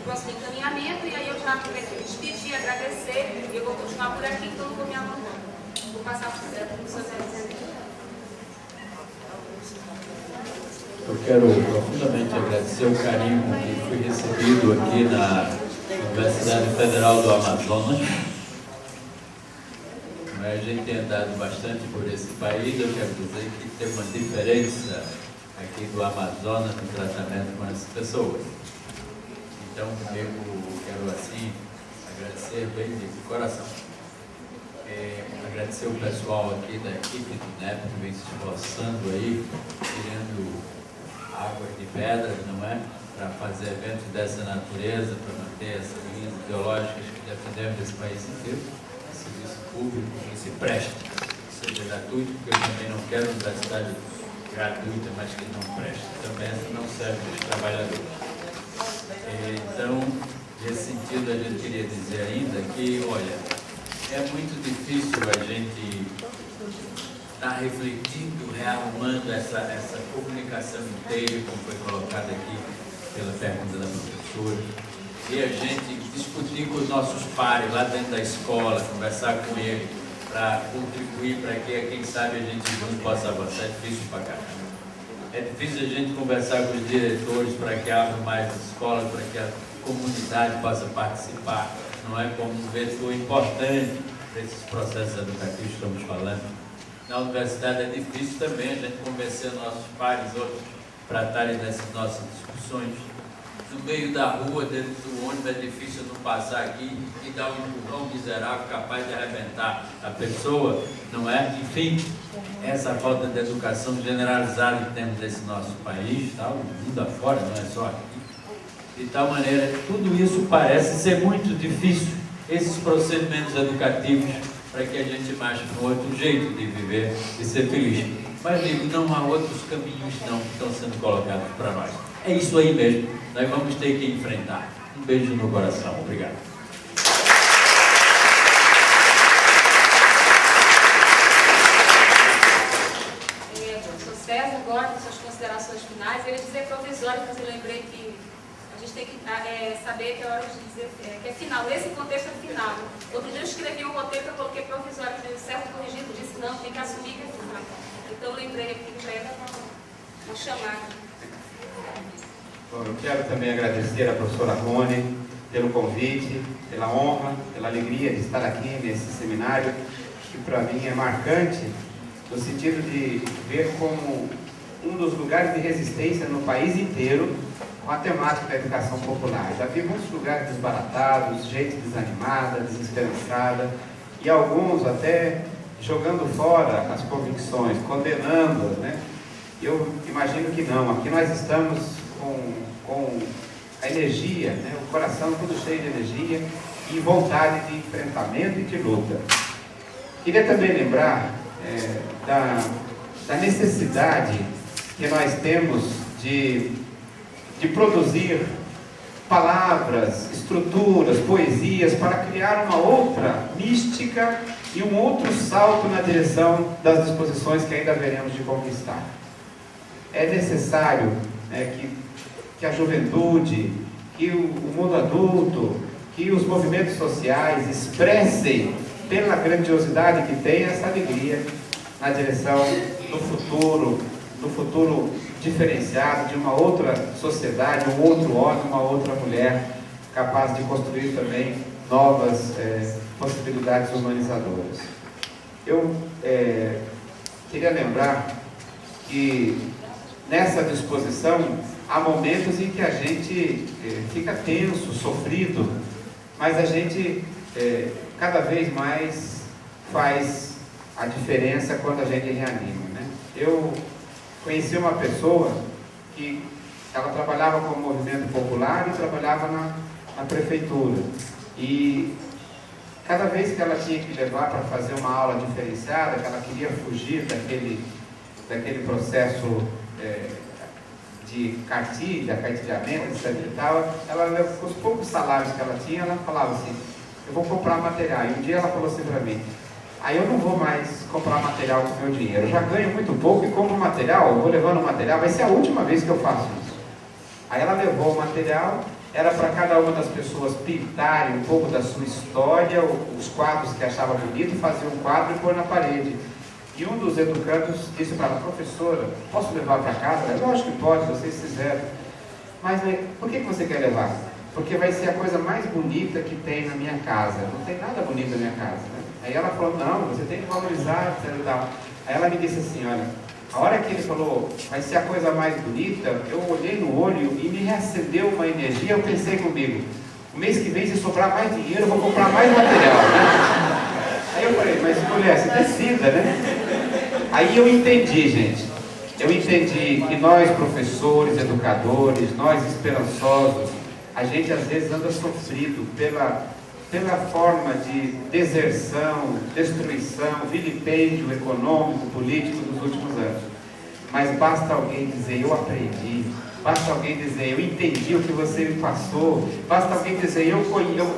B: próximo encaminhamento, e aí eu já aproveito para despedir, agradecer, e eu vou continuar por aqui, então não vou me alongar. Vou passar para o seu Zé.
E: Eu quero profundamente agradecer o carinho que fui recebido aqui na Universidade Federal do Amazonas. A gente tem andado bastante por esse país. Eu quero dizer que tem uma diferença aqui do Amazonas no tratamento com as pessoas. Então, eu quero, assim, agradecer bem de coração. Agradecer o pessoal aqui da equipe do NEP que vem se esforçando aí, tirando águas de pedras, não é? Para fazer eventos dessa natureza, para manter essas linhas ideológicas que defendemos desse país inteiro. Serviço público que se preste, que seja gratuito, porque eu também não quero universidade gratuita, mas que não preste. Também essa não serve para os trabalhadores. Então, nesse sentido, a gente queria dizer ainda que, olha, é muito difícil a gente estar refletindo, rearrumando essa comunicação inteira, como foi colocado aqui pela pergunta da professora, e a gente discutir com os nossos pares lá dentro da escola, conversar com eles, para contribuir para que, quem sabe, a gente junto possa avançar. É difícil para caramba. É difícil a gente conversar com os diretores para que abram mais as escolas, para que a comunidade possa participar. Não é como um vetor importante para esses processos educativos que estamos falando. Na universidade é difícil também a gente convencer nossos pares, outros, para estarem nessas nossas discussões. No meio da rua, dentro do ônibus, é difícil não passar aqui e dar um empurrão miserável capaz de arrebentar a pessoa, não é? Enfim, essa falta de educação generalizada que temos nesse nosso país, tá? O mundo afora, não é só aqui. De tal maneira, tudo isso parece ser muito difícil, esses procedimentos educativos, para que a gente marche para um outro jeito de viver e ser feliz. Mas digo, não há outros caminhos não que estão sendo colocados para nós. É isso aí mesmo, nós vamos ter que enfrentar. Um beijo no coração, obrigado.
B: Professor César, agora, com suas considerações finais, eu ia dizer provisório, mas eu lembrei que a gente tem que saber que é hora de dizer que é final. Nesse contexto é final. Outro dia eu escrevi um roteiro que eu coloquei provisório, o César corrigido disse não, tem que assumir que é final. Então eu lembrei aqui que era uma chamada.
D: Bom, eu quero também agradecer à professora Rony pelo convite, pela honra, pela alegria de estar aqui nesse seminário, que para mim é marcante, no sentido de ver como um dos lugares de resistência no país inteiro com a temática da educação popular. Já vi muitos lugares desbaratados, gente desanimada, desesperançada, e alguns até jogando fora as convicções, condenando-as, né? Eu imagino que não. Aqui nós estamos com a energia, né? O coração tudo cheio de energia e vontade de enfrentamento e de luta. Queria também lembrar da necessidade que nós temos de produzir palavras, estruturas, poesias para criar uma outra mística e um outro salto na direção das disposições que ainda veremos de conquistar. É necessário que a juventude, que o mundo adulto, que os movimentos sociais expressem, pela grandiosidade que tem, essa alegria na direção do futuro diferenciado, de uma outra sociedade, um outro homem, uma outra mulher, capaz de construir também novas possibilidades humanizadoras. Eu queria lembrar que nessa disposição há momentos em que a gente fica tenso, sofrido, mas a gente cada vez mais faz a diferença quando a gente reanima, né? Eu conheci uma pessoa que ela trabalhava com o movimento popular e trabalhava na prefeitura, e cada vez que ela tinha que levar para fazer uma aula diferenciada, que ela queria fugir daquele processo de cartilhamento, etc e tal, ela, com os poucos salários que ela tinha, ela falava assim: eu vou comprar material. E um dia ela falou assim para mim: aí eu não vou mais comprar material com meu dinheiro, eu já ganho muito pouco e compro material, eu vou levando material, vai ser a última vez que eu faço isso. Aí ela levou o material era para cada uma das pessoas pintarem um pouco da sua história, os quadros que achava bonito, fazer um quadro e pôr na parede. E um dos educandos disse para ela: professora, posso levar para casa? Lógico que pode, vocês fizeram. Mas por que você quer levar? Porque vai ser a coisa mais bonita que tem na minha casa. Não tem nada bonito na minha casa, né? Aí ela falou: não, você tem que valorizar, etc. Aí ela me disse assim: olha, a hora que ele falou, vai ser a coisa mais bonita, eu olhei no olho e me reacendeu uma energia. Eu pensei comigo: o mês que vem, se sobrar mais dinheiro, eu vou comprar mais material, né? Aí eu falei: mas mulher, você decida, né? Aí eu entendi, gente. Eu entendi que nós, professores, educadores, nós esperançosos, a gente às vezes anda sofrido pela forma de deserção, destruição, vilipêndio econômico, político dos últimos anos. Mas basta alguém dizer: eu aprendi. Basta alguém dizer: eu entendi o que você me passou. Basta alguém dizer: eu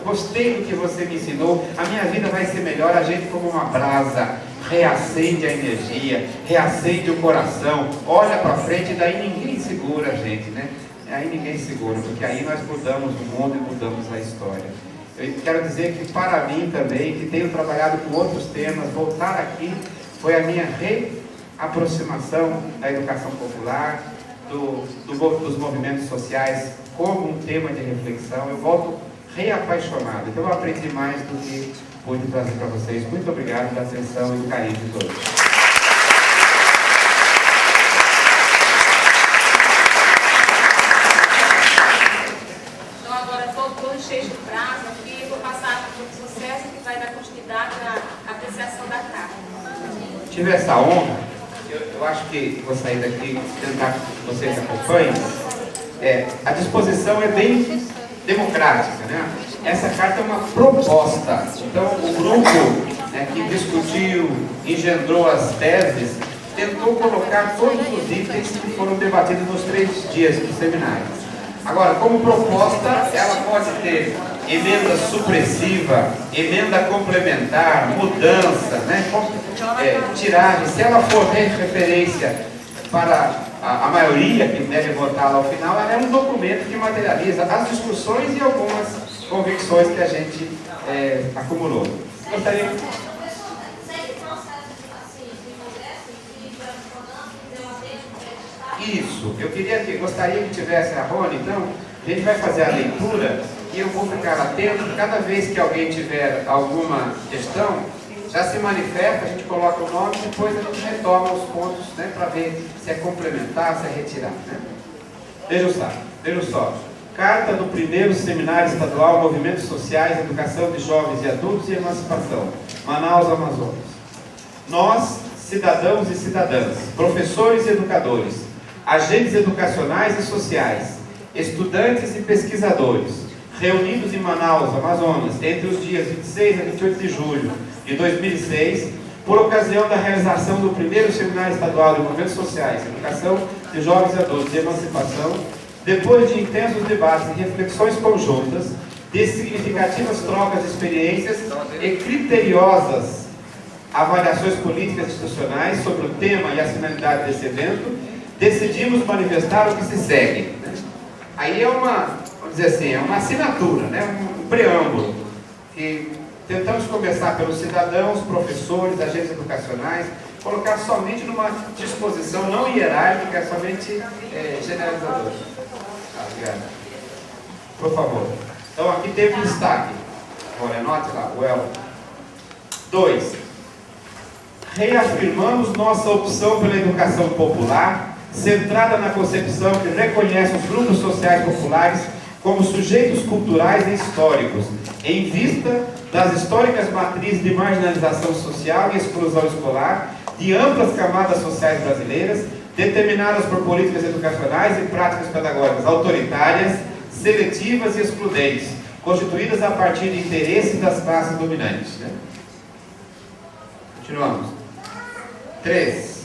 D: gostei do que você me ensinou. A minha vida vai ser melhor. A gente, como uma brasa, reacende a energia, reacende o coração, olha para frente, e daí ninguém segura a gente, né? Aí ninguém segura, porque aí nós mudamos o mundo e mudamos a história. Eu quero dizer que para mim também, que tenho trabalhado com outros temas, voltar aqui foi a minha reaproximação da educação popular, dos movimentos sociais como um tema de reflexão. Eu volto reapaixonado. Então eu aprendi mais do que pude trazer para vocês. Muito obrigado pela atenção e o carinho de todos.
B: Então agora voltou o cheio do prazo aqui, eu vou passar para o professor César, que vai dar continuidade à apreciação da carta.
D: Tive essa honra. Eu acho que vou sair daqui, tentar que vocês acompanhem. A disposição é bem democrática, né? Essa carta é uma proposta. Então, o grupo que discutiu, engendrou as teses, tentou colocar todos os itens que foram debatidos nos 3 dias do seminário. Agora, como proposta, ela pode ter emenda supressiva, emenda complementar, mudança, né? Tiragem. Se ela for referência para a maioria que deve votar lá ao final, ela é um documento que materializa as discussões e algumas convicções que a gente acumulou. Gostaria... Isso, gostaria que tivesse a Rony. Então, a gente vai fazer a leitura e eu vou ficar atento. Cada vez que alguém tiver alguma questão, já se manifesta, a gente coloca o nome e depois a gente retoma os pontos, né, para ver se é complementar, se é retirar, né? Vejam só. Carta do 1º Seminário Estadual Movimentos Sociais, Educação de Jovens e Adultos e Emancipação, Manaus, Amazonas. Nós, cidadãos e cidadãs, professores e educadores, agentes educacionais e sociais, estudantes e pesquisadores, reunidos em Manaus, Amazonas, entre os dias 26 a 28 de julho de 2006, por ocasião da realização do 1º Seminário Estadual de Movimentos Sociais, Educação de Jovens e Adultos e Emancipação, depois de intensos debates e reflexões conjuntas, de significativas trocas de experiências e criteriosas avaliações políticas e institucionais sobre o tema e a finalidade desse evento, decidimos manifestar o que se segue. Aí vamos dizer assim, é uma assinatura, né? Um preâmbulo, que tentamos conversar pelos cidadãos, professores, agentes educacionais, colocar somente numa disposição não hierárquica, somente generalizadora. Obrigado. Por favor. Então aqui teve um destaque. Olha, anote lá, well. 2. Reafirmamos nossa opção pela educação popular, centrada na concepção que reconhece os grupos sociais populares como sujeitos culturais e históricos, em vista das históricas matrizes de marginalização social e exclusão escolar de amplas camadas sociais brasileiras, determinadas por políticas educacionais e práticas pedagógicas autoritárias, seletivas e excludentes, constituídas a partir de interesses das classes dominantes. Né? Continuamos. 3.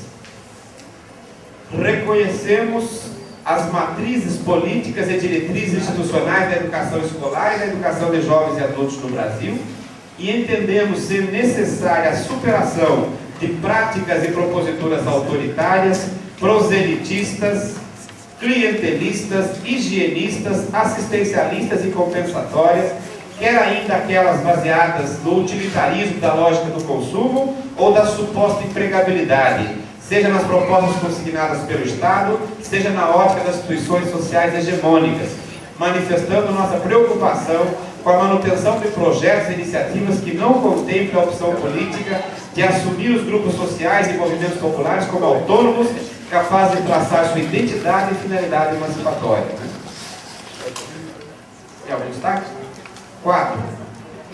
D: Reconhecemos as matrizes políticas e diretrizes institucionais da educação escolar e da educação de jovens e adultos no Brasil e entendemos ser necessária a superação de práticas e proposituras autoritárias, proselitistas,
F: clientelistas, higienistas, assistencialistas e compensatórias, quer ainda aquelas baseadas no utilitarismo da lógica do consumo ou da suposta empregabilidade, seja nas propostas consignadas pelo Estado, seja na ótica das instituições sociais hegemônicas, manifestando nossa preocupação com a manutenção de projetos e iniciativas que não contemplem a opção política de assumir os grupos sociais e movimentos populares como autônomos, capazes de traçar sua identidade e finalidade emancipatória. Tem algum destaque? 4.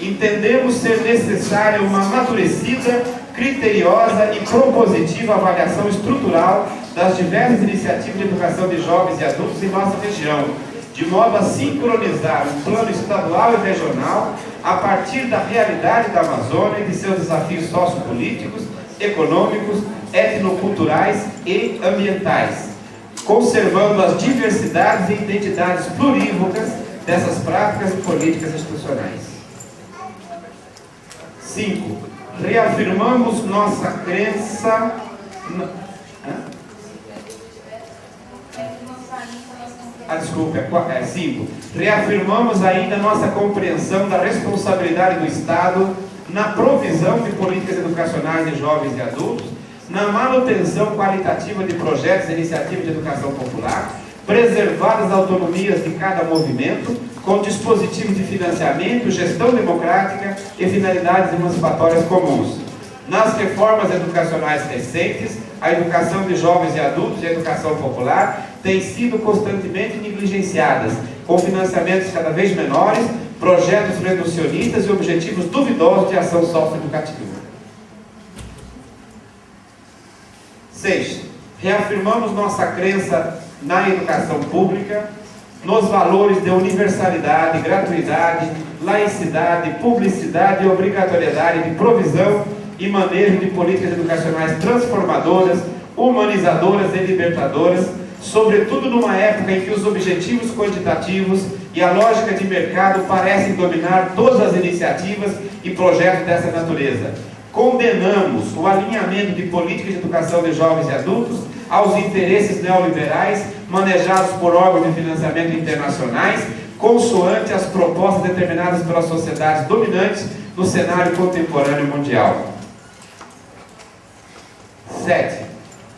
F: Entendemos ser necessária uma amadurecida, criteriosa e propositiva avaliação estrutural das diversas iniciativas de educação de jovens e adultos em nossa região, de modo a sincronizar um plano estadual e regional a partir da realidade da Amazônia e de seus desafios sociopolíticos, econômicos, etnoculturais e ambientais, conservando as diversidades e identidades plurívocas dessas práticas e políticas institucionais. 5. Reafirmamos nossa crença... 5. Reafirmamos ainda nossa compreensão da responsabilidade do Estado na provisão de políticas educacionais de jovens e adultos, na manutenção qualitativa de projetos e iniciativas de educação popular, preservadas as autonomias de cada movimento, com dispositivos de financiamento, gestão democrática e finalidades emancipatórias comuns. Nas reformas educacionais recentes, a educação de jovens e adultos e a educação popular têm sido constantemente negligenciadas, com financiamentos cada vez menores, projetos reducionistas e objetivos duvidosos de ação socioeducativa. 6. Reafirmamos nossa crença na educação pública, nos valores de universalidade, gratuidade, laicidade, publicidade e obrigatoriedade de provisão e manejo de políticas educacionais transformadoras, humanizadoras e libertadoras, sobretudo numa época em que os objetivos quantitativos e a lógica de mercado parecem dominar todas as iniciativas e projetos dessa natureza. Condenamos o alinhamento de políticas de educação de jovens e adultos aos interesses neoliberais manejados por órgãos de financiamento internacionais, consoante as propostas determinadas pelas sociedades dominantes no cenário contemporâneo mundial. 7.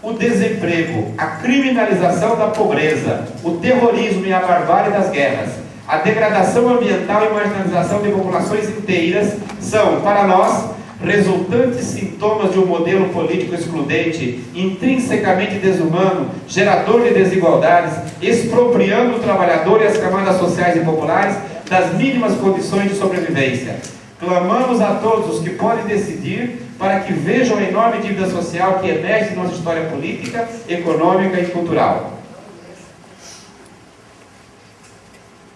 F: O desemprego, a criminalização da pobreza, o terrorismo e a barbárie das guerras, a degradação ambiental e marginalização de populações inteiras são, para nós, resultantes sintomas de um modelo político excludente, intrinsecamente desumano, gerador de desigualdades, expropriando o trabalhador e as camadas sociais e populares das mínimas condições de sobrevivência. Clamamos a todos os que podem decidir para que vejam a enorme dívida social que emerge de nossa história política, econômica e cultural.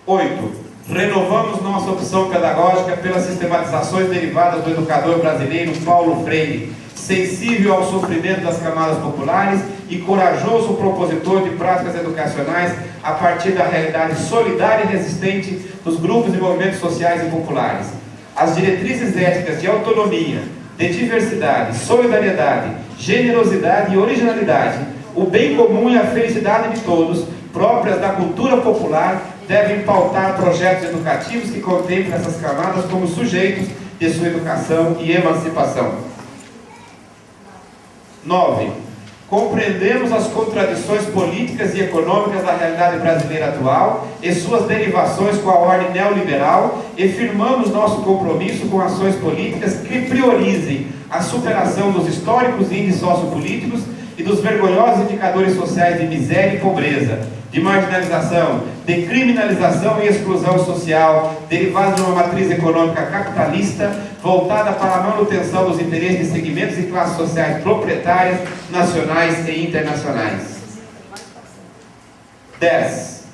F: 8. Renovamos nossa opção pedagógica pelas sistematizações derivadas do educador brasileiro Paulo Freire, sensível ao sofrimento das camadas populares e corajoso propositor de práticas educacionais a partir da realidade solidária e resistente dos grupos e movimentos sociais e populares. As diretrizes éticas de autonomia, de diversidade, solidariedade, generosidade e originalidade, o bem comum e a felicidade de todos, próprias da cultura popular, devem pautar projetos educativos que contemplem essas camadas como sujeitos de sua educação e emancipação. 9. Compreendemos as contradições políticas e econômicas da realidade brasileira atual e suas derivações com a ordem neoliberal e firmamos nosso compromisso com ações políticas que priorizem a superação dos históricos índices sociopolíticos e dos vergonhosos indicadores sociais de miséria e pobreza, de marginalização, de criminalização e exclusão social, derivados de uma matriz econômica capitalista, voltada para a manutenção dos interesses de segmentos e classes sociais proprietárias, nacionais e internacionais. 10.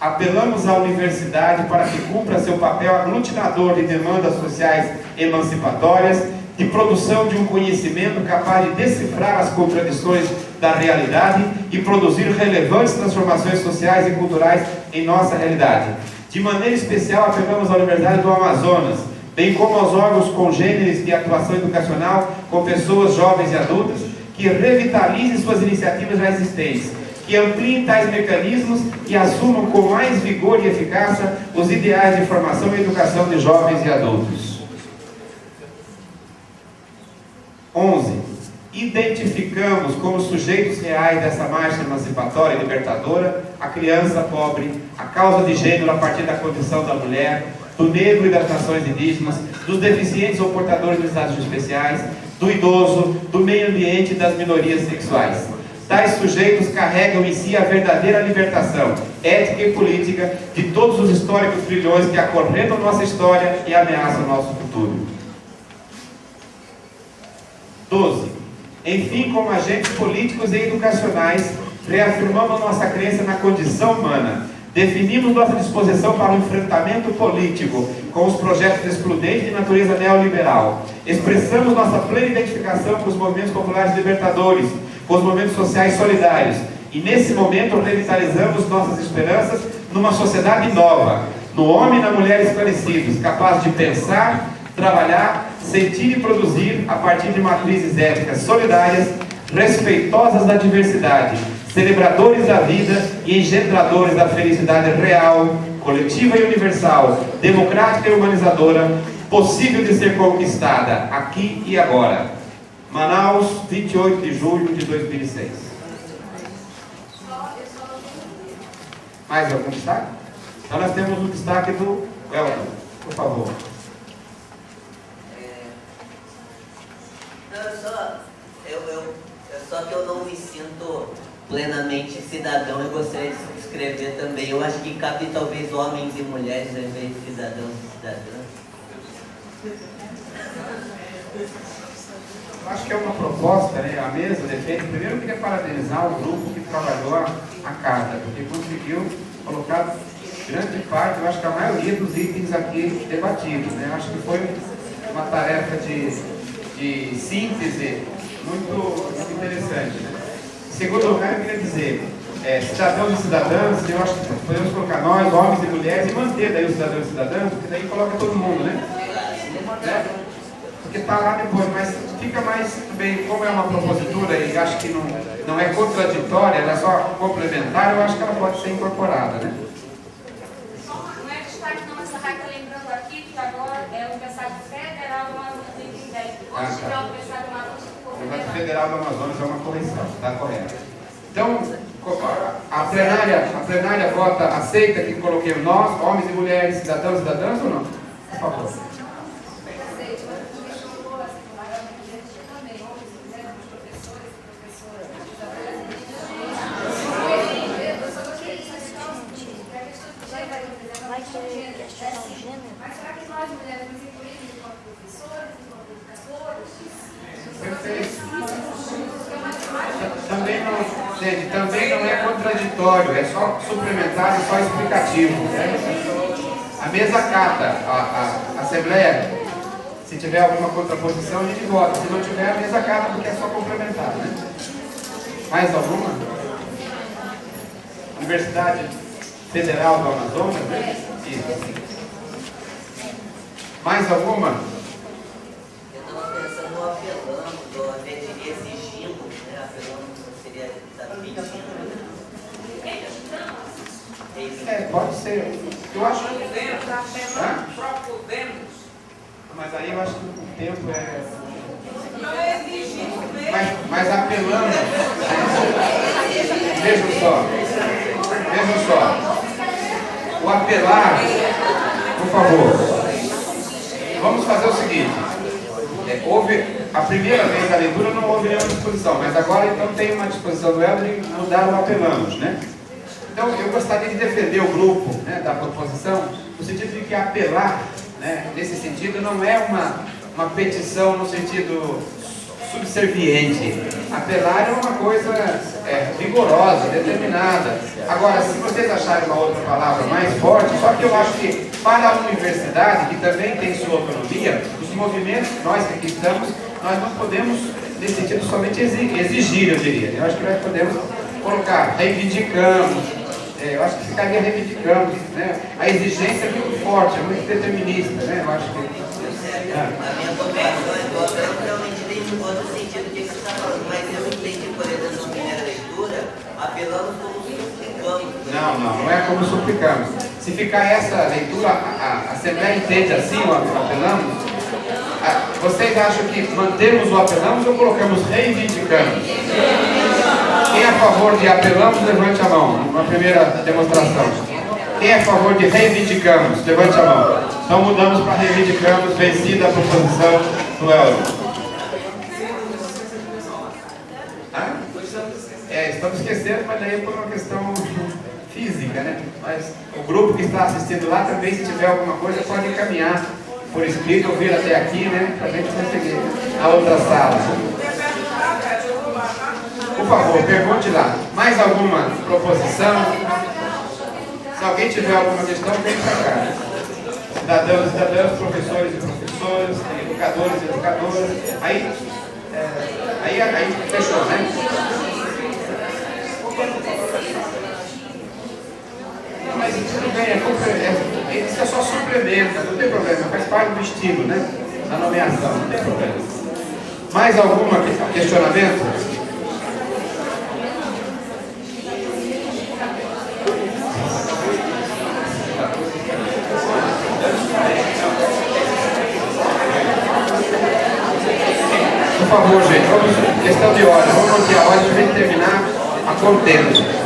F: Apelamos à universidade para que cumpra seu papel aglutinador de demandas sociais emancipatórias, de produção de um conhecimento capaz de decifrar as contradições da realidade e produzir relevantes transformações sociais e culturais em nossa realidade. De maneira especial, apelamos à Universidade do Amazonas, bem como aos órgãos congêneres de atuação educacional com pessoas jovens e adultas, que revitalizem suas iniciativas já existentes, que ampliem tais mecanismos e assumam com mais vigor e eficácia os ideais de formação e educação de jovens e adultos. 11. Identificamos como sujeitos reais dessa marcha emancipatória e libertadora a criança pobre, a causa de gênero a partir da condição da mulher, do negro e das nações indígenas, dos deficientes ou portadores de necessidades especiais, do idoso, do meio ambiente e das minorias sexuais. Tais sujeitos carregam em si a verdadeira libertação ética e política de todos os históricos trilhões que acorrentam nossa história e ameaçam nosso futuro. 12. Enfim, como agentes políticos e educacionais, reafirmamos nossa crença na condição humana. Definimos nossa disposição para o enfrentamento político com os projetos excludentes de natureza neoliberal. Expressamos nossa plena identificação com os movimentos populares libertadores, com os movimentos sociais solidários. E nesse momento revitalizamos nossas esperanças numa sociedade nova, no homem e na mulher esclarecidos, capazes de pensar, trabalhar, sentir e produzir a partir de matrizes éticas solidárias, respeitosas da diversidade, celebradores da vida e engendradores da felicidade real, coletiva e universal, democrática e humanizadora, possível de ser conquistada aqui e agora. Manaus, 28 de julho de 2006. Mais algum destaque? Então nós temos o destaque do Elton, por favor.
C: Só que eu não me sinto plenamente cidadão e gostaria de escrever também. Eu acho que cabe talvez homens e mulheres ao invés de cidadãos e cidadãs.
F: Eu acho que é uma proposta, né? A mesa defende. Primeiro eu queria parabenizar o grupo que trabalhou a carta, porque conseguiu colocar grande parte, eu acho que a maioria dos itens aqui debatidos, né? Eu acho que foi uma tarefa de síntese muito interessante, né? Em segundo lugar, eu queria dizer, cidadãos e cidadãs, eu acho que podemos colocar nós, homens e mulheres, e manter daí os cidadãos e cidadãs, porque daí coloca todo mundo, né? Porque está lá depois, mas fica mais bem, como é uma propositura e acho que não é contraditória, ela é só complementar, eu acho que ela pode ser incorporada, né?
B: Não é destaque não, essa Raia está lembrando aqui que agora é a Universidade Federal do Amazonas em 2010. Quando tiver a Universidade do Amazonas,
F: A Universidade Federal do Amazonas é uma correção, está correto. Então, a plenária vota, aceita que coloquemos nós, homens e mulheres, cidadãos e cidadãs ou não? Por favor.
G: Mas será que nós mulheres nos incluímos enquanto professores, enquanto educadores?
F: Perfeito. Também não é contraditório, é só suplementar e só explicativo. Né? A mesa cata, a Assembleia, se tiver alguma contraposição, a gente vota. Se não tiver, a mesa cata, porque é só complementar. Né? Mais alguma? Universidade Federal do Amazonas, né? Isso. Mais alguma?
C: Eu estava pensando no apelando, eu até diria exigindo, né? Apelando seria estar pedindo.
F: Pode ser. Eu acho que. Mas aí eu acho que o tempo é.
G: Não é exigindo mesmo.
F: Mas apelando. Vejam só. O apelar, por favor. Vamos fazer o seguinte. Houve a primeira vez da leitura, não houve nenhuma disposição, mas agora então tem uma disposição do Helder e mudar o apelamos, né? Então eu gostaria de defender o grupo, né, da proposição, no sentido de que apelar, né, nesse sentido, não é uma petição no sentido subserviente. Apelar é uma coisa vigorosa, determinada. Agora, se vocês acharem uma outra palavra mais forte, só que eu acho que para a universidade, que também tem sua autonomia, os movimentos, nós que aqui estamos, nós não podemos, nesse sentido, somente exigir, eu diria. Eu acho que nós podemos colocar, reivindicamos, eu acho que ficaria reivindicamos, né? A exigência é muito forte, é muito determinista, né? Eu acho que...
C: A minha colocação é igual, eu realmente tem um outro sentido que você está falando, mas eu entendi, por exemplo, na primeira leitura, a
F: Não é como suplicamos. Se ficar essa leitura, a Assembleia entende assim o apelamos? Vocês acham que mantemos o apelamos ou colocamos reivindicamos? Quem é a favor de apelamos, levante a mão, na primeira demonstração. Quem é a favor de reivindicamos, levante a mão. Então mudamos para reivindicamos, vencida a proposição do Elton. Estamos esquecendo, mas daí é por uma questão física, né? Mas o grupo que está assistindo lá também, se tiver alguma coisa, pode encaminhar por escrito ou vir até aqui, né? Para a gente conseguir a outra sala. Por favor, pergunte lá. Mais alguma proposição? Se alguém tiver alguma questão, vem para cá. Cidadãos e cidadãs, professores e professoras, educadores e educadoras. Aí fechou, né? Mas tudo bem, isso é só suplementa, não tem problema, faz parte do estilo, né? Da nomeação, não tem problema. Mais algum questionamento? Por favor, gente, vamos, questão de ordem, vamos manter a ordem para a gente terminar a contenda.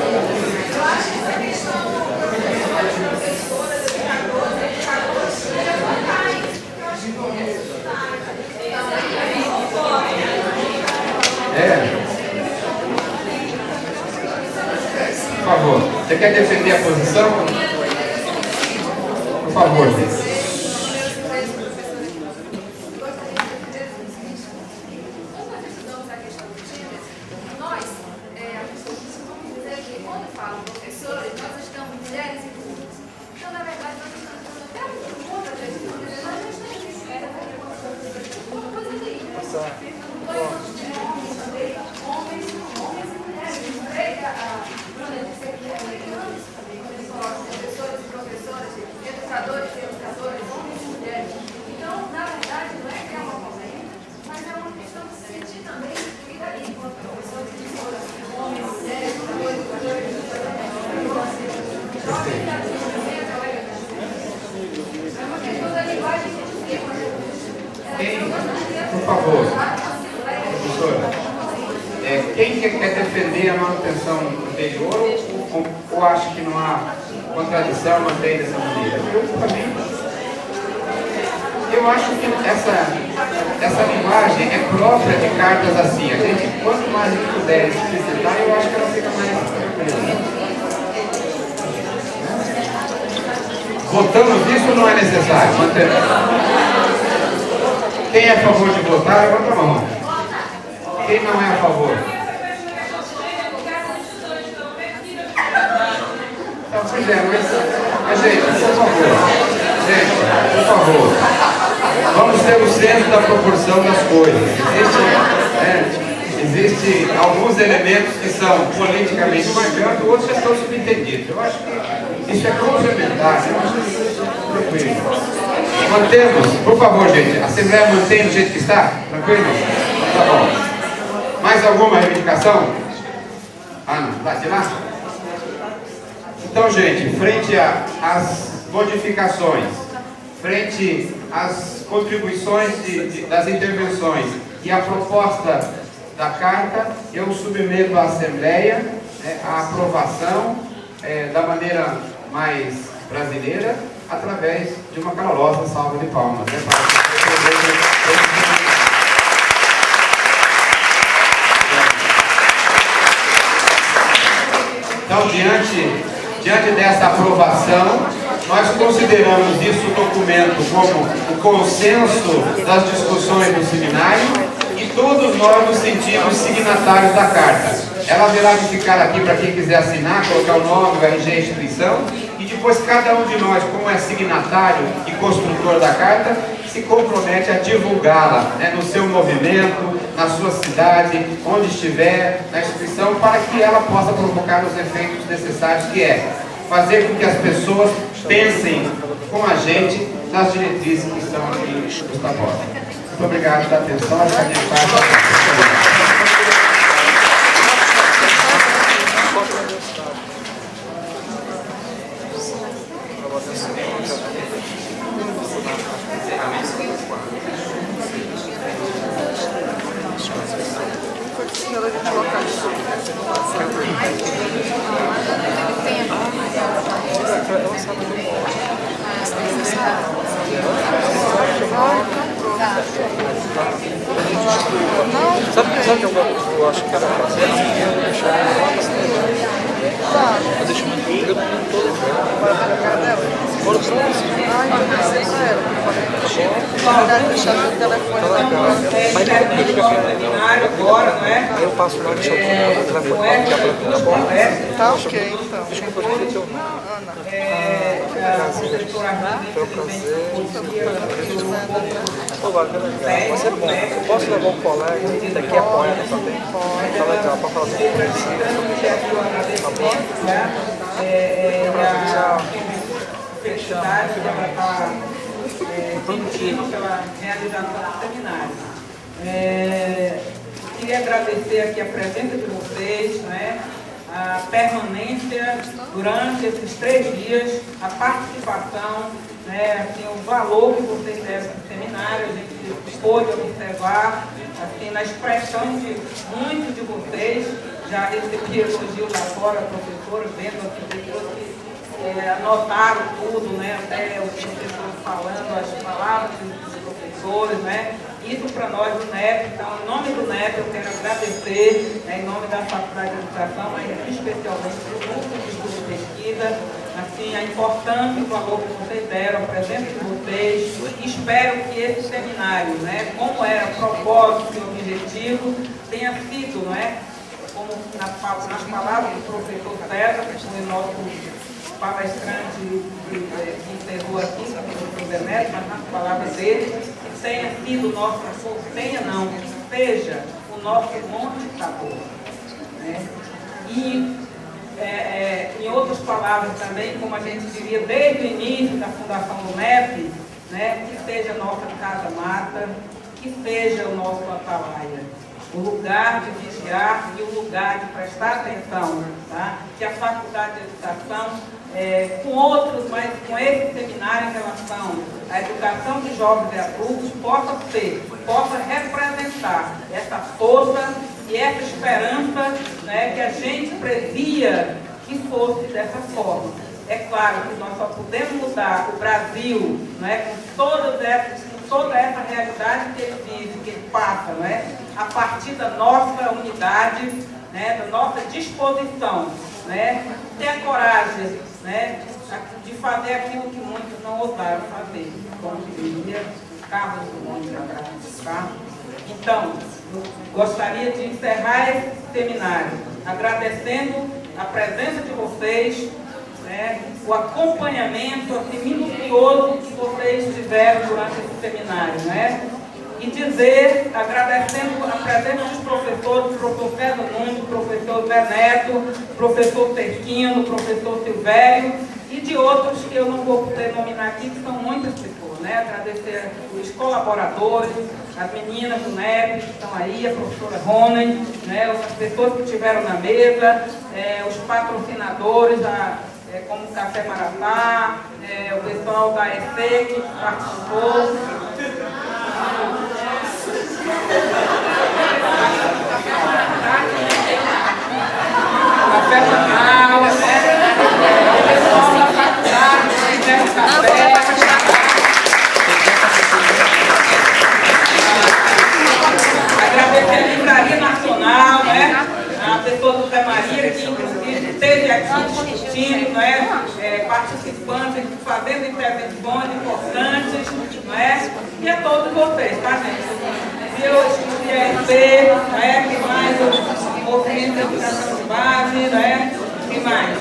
F: Por favor, você quer defender a posição? Por favor, gente. Por favor, professora, quem quer defender a manutenção anterior ou acha que não há contradição manter dessa maneira? Eu acho que essa linguagem é própria de cartas assim. A gente, quanto mais a gente puder explicitar, eu acho que ela fica mais tranquila. Votamos isso ou não é necessário? Quem é a favor de votar, levanta a mão. Quem não é a favor? Então, pois é, mas gente, por favor. Gente, por favor. Vamos ter o centro da proporção das coisas. Existem alguns elementos que são politicamente marcantes, outros já estão subentendidos. Eu acho que isso é complementar, né? Tranquilo. Mantemos, por favor, gente. A Assembleia mantém do jeito que está? Tranquilo? Tá bom. Mais alguma reivindicação? Não. Vai de lá? Então, gente, frente às modificações, frente às contribuições das intervenções e a proposta da carta, eu submeto à Assembleia a aprovação da maneira mais brasileira, através de uma calorosa salva de palmas. Então, diante dessa aprovação, nós consideramos isso um documento como o consenso das discussões do seminário e todos nós nos sentimos signatários da carta. Ela haverá de ficar aqui para quem quiser assinar, colocar o nome, o RG e a instituição, e depois cada um de nós, como é signatário e construtor da carta, se compromete a divulgá-la, no seu movimento, na sua cidade, onde estiver, na instituição, para que ela possa provocar os efeitos necessários, que é fazer com que as pessoas pensem com a gente nas diretrizes que estão aqui expostas. Muito obrigado pela atenção. Acho que a minha parte...
H: Sabe que eu acho que era fazer? Deixar ela lá pra cima. Mas deixa eu todo agora só
I: Ai, eu pensei pra ela, eu falei pra deixar meu telefone lá.
H: mas ele liga pra ela agora, não é? Aí eu passo lá, deixa o telefone lá, que ela tá bom.
I: Tá ok, então.
H: Deixa eu fazer o teu nome.
I: Ana.
H: Foi um prazer. Pô, vai ser legal. Vai ser bom. Eu posso levar um colega daqui apoia também. Tá legal, pra falar sobre isso. Tá bom?
J: A felicidade dela está sentindo pela realização do seminário. Queria agradecer aqui a presença de vocês, né? A permanência durante esses 3 dias, a participação, né? Assim, o valor que vocês deram no seminário, a gente pôde observar assim, na expressão de muitos de vocês. Já recebi elogios lá fora, professores, vendo assim, pessoas que anotaram tudo, né? Até os professores falando as palavras dos professores, né? Isso para nós do NEP. Então, em nome do NEP, eu quero agradecer, né, em nome da Faculdade de Educação, mas especialmente para o Núcleo de Estudo e Pesquisa, assim, a importância e o valor que vocês deram, a presença de vocês. Espero que esse seminário, né, como era o propósito e o objetivo, tenha sido, né, como nas palavras do professor César, que foi nosso palestrante que encerrou aqui, o professor Beneto, mas nas palavras dele, que tenha sido o nosso, seja o nosso Monte Tabor. Né? E, em outras palavras também, como a gente diria desde o início da fundação do NEP, né, que seja a nossa casa mata, que seja o nosso atalaia. O lugar de vigiar e o lugar de prestar atenção, tá? Que a Faculdade de Educação, com outros, mas com esse seminário em relação à educação de jovens e adultos, possa representar essa força e essa esperança, né, que a gente previa que fosse dessa forma. É claro que nós só podemos mudar o Brasil, né, com toda essa realidade que ele vive, que ele passa, né, a partir da nossa unidade, né, da nossa disposição, né, ter a coragem, né, de fazer aquilo que muitos não ousaram fazer, como diria Carlos Drummond de Andrade. Então, eu gostaria de encerrar esse seminário agradecendo a presença de vocês, né, o acompanhamento assim, minucioso que vocês tiveram durante esse seminário, né? E dizer, agradecendo a presença dos professores, professor César Nunes, professor Zé Neto, professor Cerquino, professor Silvério e de outros que eu não vou poder nominar aqui, que são muitas pessoas, né? Agradecer os colaboradores, as meninas do NEP que estão aí, a professora Ronen, né? As pessoas que estiveram na mesa, os patrocinadores, como o Café Maratá, o pessoal da EC que participou. Café Maratá, o pessoal da faculdade, café. Agradecer a Livraria Nacional, né? A pessoa do Zé Maria, que inclusive esteve aqui discutindo, né? Participantes, fazendo intervenções importantes, não é? E a todos vocês, tá, gente? Deus, o IRP, né? Que mais o movimento de educação de base, né? Que mais?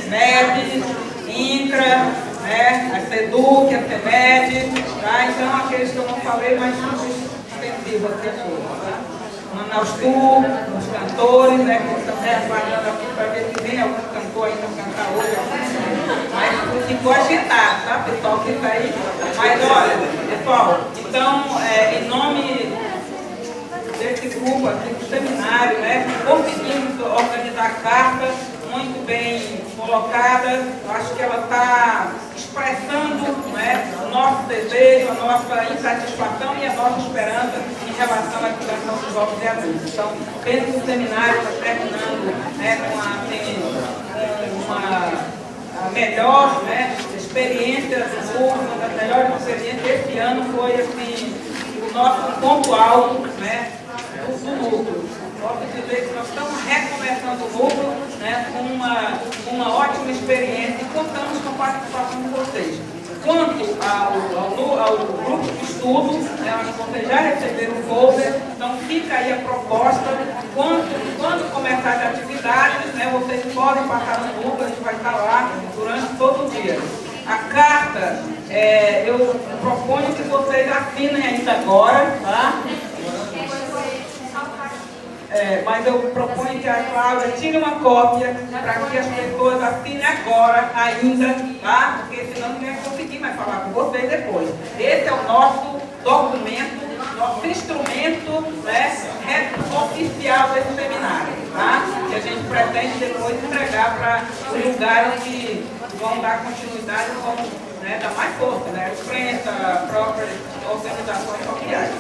J: MEB, INCRA, né? A SEDUC, a CEMED, tá? Então, aqueles que eu não falei, mas extensivo a pessoa, tá? Manaus Tour, os cantores, né, que estão trabalhando aqui para ver se vem algum cantor ainda cantar hoje. Mas ficou agitado, tá, pessoal? Fica aí. Mas olha, pessoal, então, em nome desse grupo aqui do seminário, né, conseguimos organizar a carta muito bem colocada. Eu acho que ela está expressando, né, o nosso desejo, a nossa insatisfação e a nossa esperança em relação à educação dos jovens e adultos. Então, penso que o seminário está terminando, né, com a melhor, né, experiência do curso, uma das melhores experiências. Esse ano foi assim, nosso ponto alto, né, do núcleo. Posso dizer que nós estamos recomeçando o núcleo, né, com uma ótima experiência e contamos com a participação de vocês. Quanto ao grupo de estudo, né, acho que vocês já receberam o folder, então fica aí a proposta. Quando começar as atividades, né, vocês podem passar no núcleo, a gente vai estar lá durante todo o dia. A carta, eu proponho que vocês assinem ainda agora, tá? Mas eu proponho que a Cláudia tire uma cópia para que as pessoas assinem agora ainda, tá? Porque senão ninguém vai conseguir mais falar com vocês depois. Esse é o nosso documento, nosso instrumento, né, oficial desse seminário, tá? Que a gente pretende depois entregar para os lugares que vão dar continuidade e vão, né, dar mais força, né? Imprensa, próprias organizações sociais.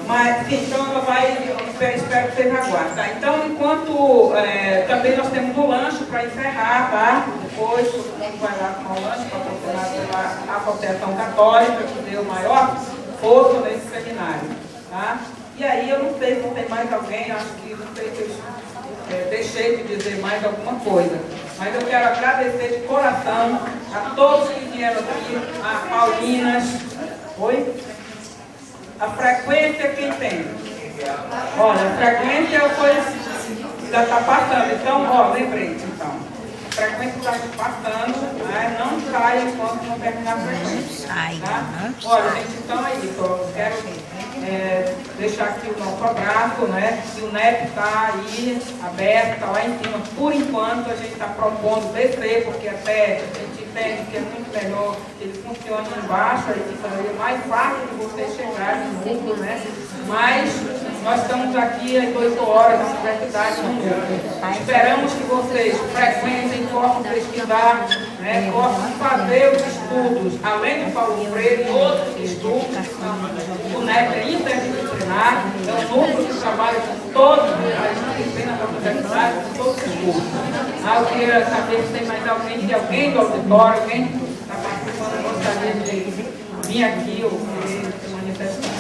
J: Mas, então, ela vai, espero que vocês aguardem, tá? Então, enquanto, também nós temos um lanche para encerrar, tá? Depois, todo mundo vai lá tomar o lanche, patrocinado pela Associação Católica, que deu maior força nesse seminário, tá? E aí, eu não sei se tem mais alguém, acho que, não sei se eu deixei de dizer mais alguma coisa. Mas eu quero agradecer de coração a todos que vieram aqui, a Paulinas, oi? A frequência quem tem? Olha, a frequência já está passando. Então, ó, lembrete, então. A frequência está passando, né? Não saia enquanto não terminar a frequência. Tá? Olha, gente, então é isso. Eu quero deixar aqui o nosso abraço, né? E o NEP está aí, aberto, está lá em cima. Por enquanto, a gente está propondo descer, porque até a gente entende que é muito melhor que ele funcione embaixo, aí fica mais fácil de vocês chegarem no núcleo, né? Mas nós estamos aqui às 8 horas na universidade no núcleo. Esperamos que vocês frequentem, possam pesquisar, né? Possam fazer os estudos, além do Paulo Freire, outros estudos. O NEP é interdisciplinar, é um núcleo que trabalha com todas as disciplinas da universidade, com todos os estudos. Eu queria saber se tem mais alguém do auditório, alguém que está participando, gostaria de vir aqui ou se manifestar.